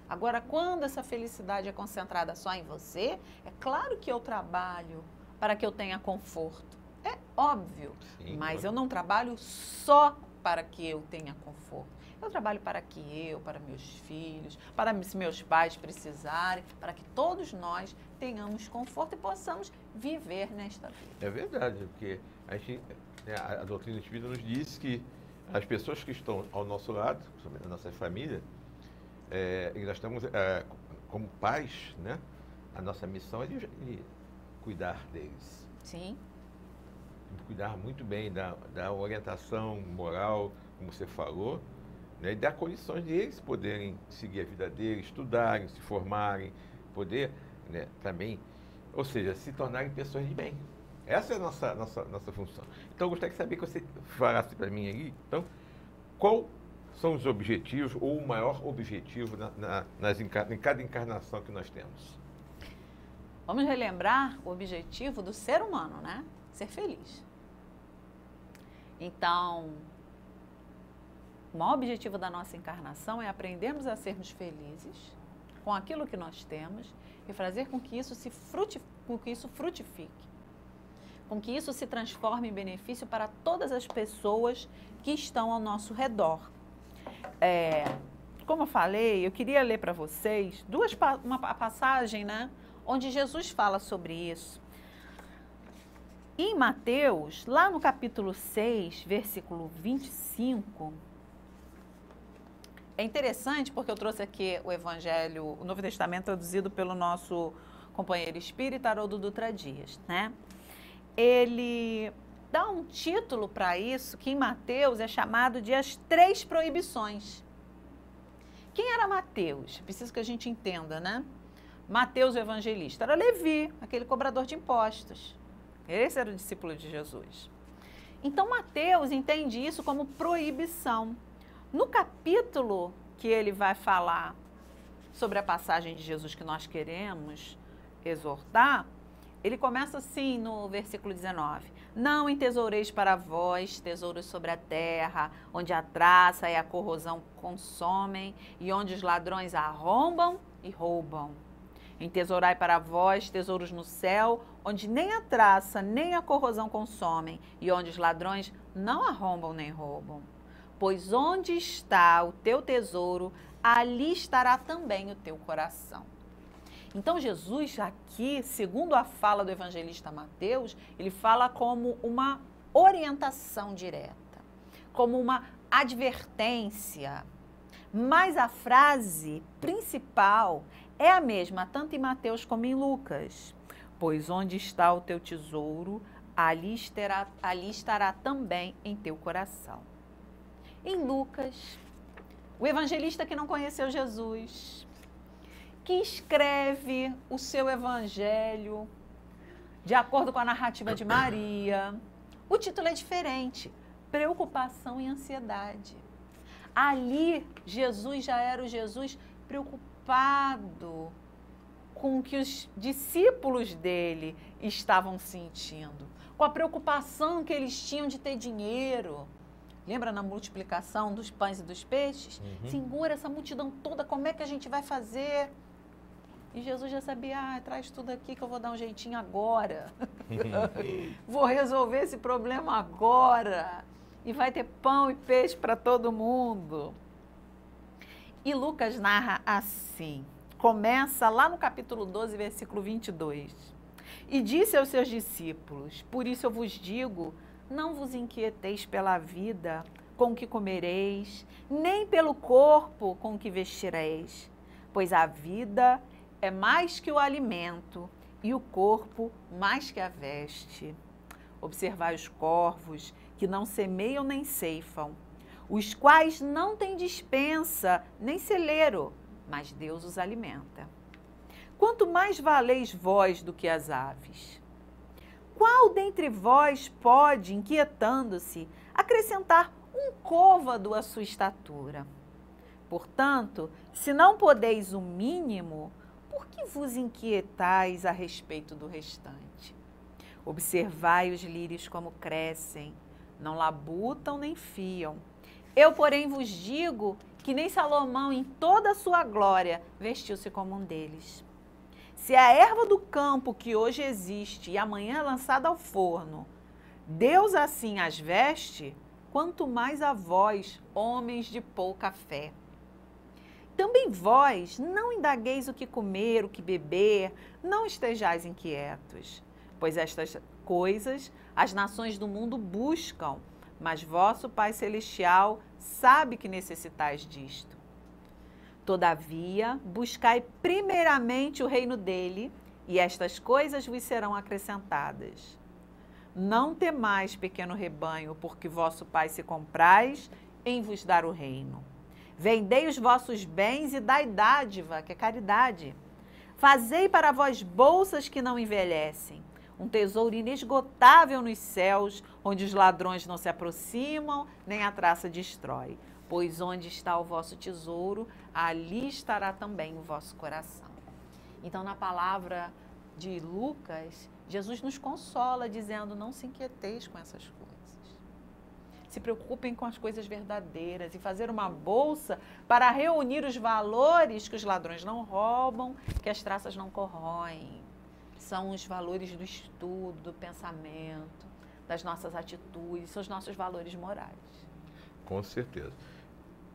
Agora, quando essa felicidade é concentrada só em você, é claro que eu trabalho para que eu tenha conforto. É óbvio, Sim, mas claro. eu não trabalho só para que eu tenha conforto. Eu trabalho para que eu, para meus filhos, para se meus pais precisarem, para que todos nós tenhamos conforto e possamos viver nesta vida. É verdade, porque a doutrina espírita nos diz que as pessoas que estão ao nosso lado, principalmente a nossa família, e nós estamos como pais, né? A nossa missão é de cuidar deles. Sim. De cuidar muito bem da orientação moral, como você falou, né? E dar condições de eles poderem seguir a vida deles, estudarem, se formarem, poder, né, também, ou seja, se tornarem pessoas de bem. Essa é a nossa função. Então, eu gostaria de saber que você falasse para mim aí, então, qual são os objetivos, ou o maior objetivo em cada encarnação que nós temos? Vamos relembrar o objetivo do ser humano, né? Ser feliz. Então, o maior objetivo da nossa encarnação é aprendermos a sermos felizes com aquilo que nós temos e fazer com que isso frutifique, com que isso se transforme em benefício para todas as pessoas que estão ao nosso redor. Como eu falei, eu queria ler para vocês uma passagem, né, onde Jesus fala sobre isso. Em Mateus, lá no capítulo 6, versículo 25, é interessante porque eu trouxe aqui o Evangelho, o Novo Testamento traduzido pelo nosso companheiro espírita Haroldo Dutra Dias, né? Ele dá um título para isso que em Mateus é chamado de as 3 proibições. Quem era Mateus? Preciso que a gente entenda, né? Mateus, o evangelista, era Levi, aquele cobrador de impostos. Esse era o discípulo de Jesus. Então, Mateus entende isso como proibição. No capítulo que ele vai falar sobre a passagem de Jesus que nós queremos exortar, ele começa assim no versículo 19. Não entesoureis para vós tesouros sobre a terra, onde a traça e a corrosão consomem e onde os ladrões arrombam e roubam. Entesourai para vós tesouros no céu, onde nem a traça nem a corrosão consomem e onde os ladrões não arrombam nem roubam. Pois onde está o teu tesouro, ali estará também o teu coração. Então, Jesus aqui, segundo a fala do evangelista Mateus, ele fala como uma orientação direta, como uma advertência. Mas a frase principal é a mesma, tanto em Mateus como em Lucas. Pois onde está o teu tesouro, ali estará também em teu coração. Em Lucas, o evangelista que não conheceu Jesus, que escreve o seu evangelho de acordo com a narrativa de Maria, o título é diferente, Preocupação e Ansiedade. Ali, Jesus já era o Jesus preocupado com o que os discípulos dele estavam sentindo, com a preocupação que eles tinham de ter dinheiro. Lembra na multiplicação dos pães e dos peixes? Senhor, essa multidão toda, como é que a gente vai fazer? E Jesus já sabia, traz tudo aqui que eu vou dar um jeitinho agora. Vou resolver esse problema agora. E vai ter pão e peixe para todo mundo. E Lucas narra assim, começa lá no capítulo 12, versículo 22. E disse aos seus discípulos, por isso eu vos digo, não vos inquieteis pela vida com o que comereis, nem pelo corpo com o que vestireis, pois a vida é mais que o alimento e o corpo mais que a veste. Observai os corvos, que não semeiam nem ceifam, os quais não têm despensa nem celeiro, mas Deus os alimenta. Quanto mais valeis vós do que as aves? Qual dentre vós pode, inquietando-se, acrescentar um côvado à sua estatura? Portanto, se não podeis o mínimo, por que vos inquietais a respeito do restante? Observai os lírios como crescem, não labutam nem fiam. Eu, porém, vos digo que nem Salomão, em toda a sua glória, vestiu-se como um deles. Se a erva do campo que hoje existe e amanhã é lançada ao forno, Deus assim as veste, quanto mais a vós, homens de pouca fé. Também vós não indagueis o que comer, o que beber, não estejais inquietos, pois estas coisas as nações do mundo buscam, mas vosso Pai Celestial sabe que necessitais disto. Todavia, buscai primeiramente o reino dele, e estas coisas vos serão acrescentadas. Não temais, pequeno rebanho, porque vosso Pai se compraz em vos dar o reino. Vendei os vossos bens e dai dádiva, que é caridade. Fazei para vós bolsas que não envelhecem, um tesouro inesgotável nos céus, onde os ladrões não se aproximam, nem a traça destrói. Pois onde está o vosso tesouro, ali estará também o vosso coração. Então, na palavra de Lucas, Jesus nos consola, dizendo, não se inquieteis com essas coisas. Se preocupem com as coisas verdadeiras e fazer uma bolsa para reunir os valores que os ladrões não roubam, que as traças não corroem. São os valores do estudo, do pensamento, das nossas atitudes, são os nossos valores morais. Com certeza.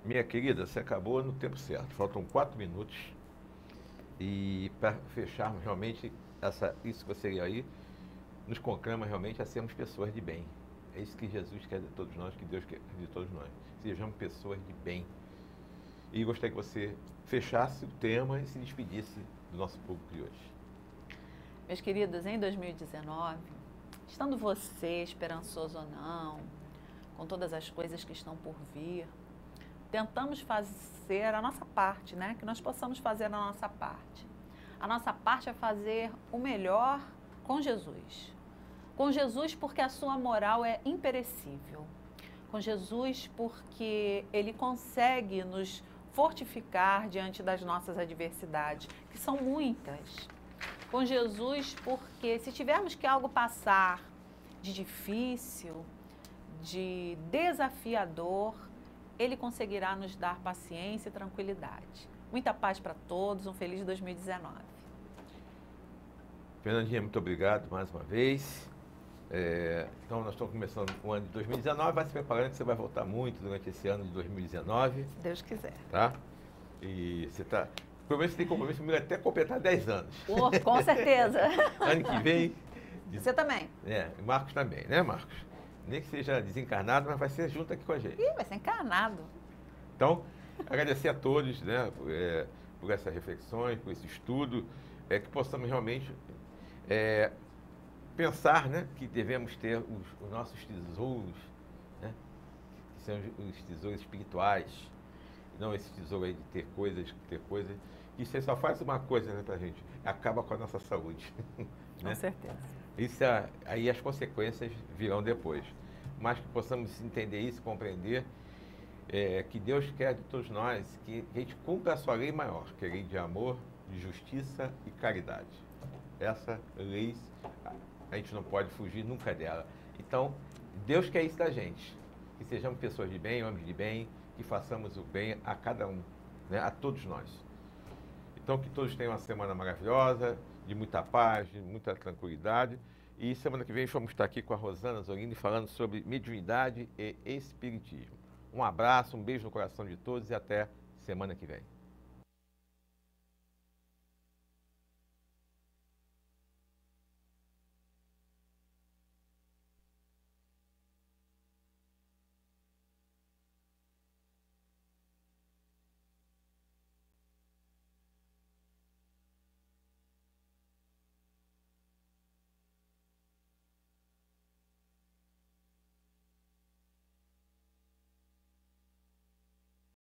Minha querida, você acabou no tempo certo. Faltam 4 minutos. E para fecharmos realmente isso que você aí nos conclama realmente a sermos pessoas de bem. É isso que Jesus quer de todos nós, que Deus quer de todos nós. Sejamos pessoas de bem. E gostaria que você fechasse o tema e se despedisse do nosso público de hoje. Meus queridos, em 2019, estando você esperançoso ou não, com todas as coisas que estão por vir, tentamos fazer a nossa parte, né? Que nós possamos fazer a nossa parte. A nossa parte é fazer o melhor com Jesus. Com Jesus porque a sua moral é imperecível. Com Jesus porque Ele consegue nos fortificar diante das nossas adversidades, que são muitas. Com Jesus porque se tivermos que algo passar de difícil, de desafiador, Ele conseguirá nos dar paciência e tranquilidade. Muita paz para todos, um feliz 2019. Fernandinha, muito obrigado mais uma vez. Então, nós estamos começando o ano de 2019, vai se preparando que você vai voltar muito durante esse ano de 2019. Se Deus quiser. Tá? E você está... Pelo menos você tem compromisso comigo até completar 10 anos. Com certeza. Ano que vem... Você também. O Marcos também, né, Marcos? Nem que seja desencarnado, mas vai ser junto aqui com a gente. Ih, vai ser encarnado. Então, agradecer a todos, né, por essas reflexões, por esse estudo, que possamos realmente pensar, né, que devemos ter os nossos tesouros, né, que são os tesouros espirituais, não esse tesouro aí de ter coisas, que você só faz uma coisa, né, pra gente, acaba com a nossa saúde. Né? Com certeza. Isso aí as consequências virão depois. Mas que possamos entender isso, compreender que Deus quer de todos nós que a gente cumpra a sua lei maior, que é a lei de amor, de justiça e caridade. Essa lei, a gente não pode fugir nunca dela. Então, Deus quer isso da gente, que sejamos pessoas de bem, homens de bem, que façamos o bem a cada um, né? A todos nós. Então, que todos tenham uma semana maravilhosa, de muita paz, de muita tranquilidade. E semana que vem vamos estar aqui com a Rosana Zolini falando sobre mediunidade e espiritismo. Um abraço, um beijo no coração de todos e até semana que vem.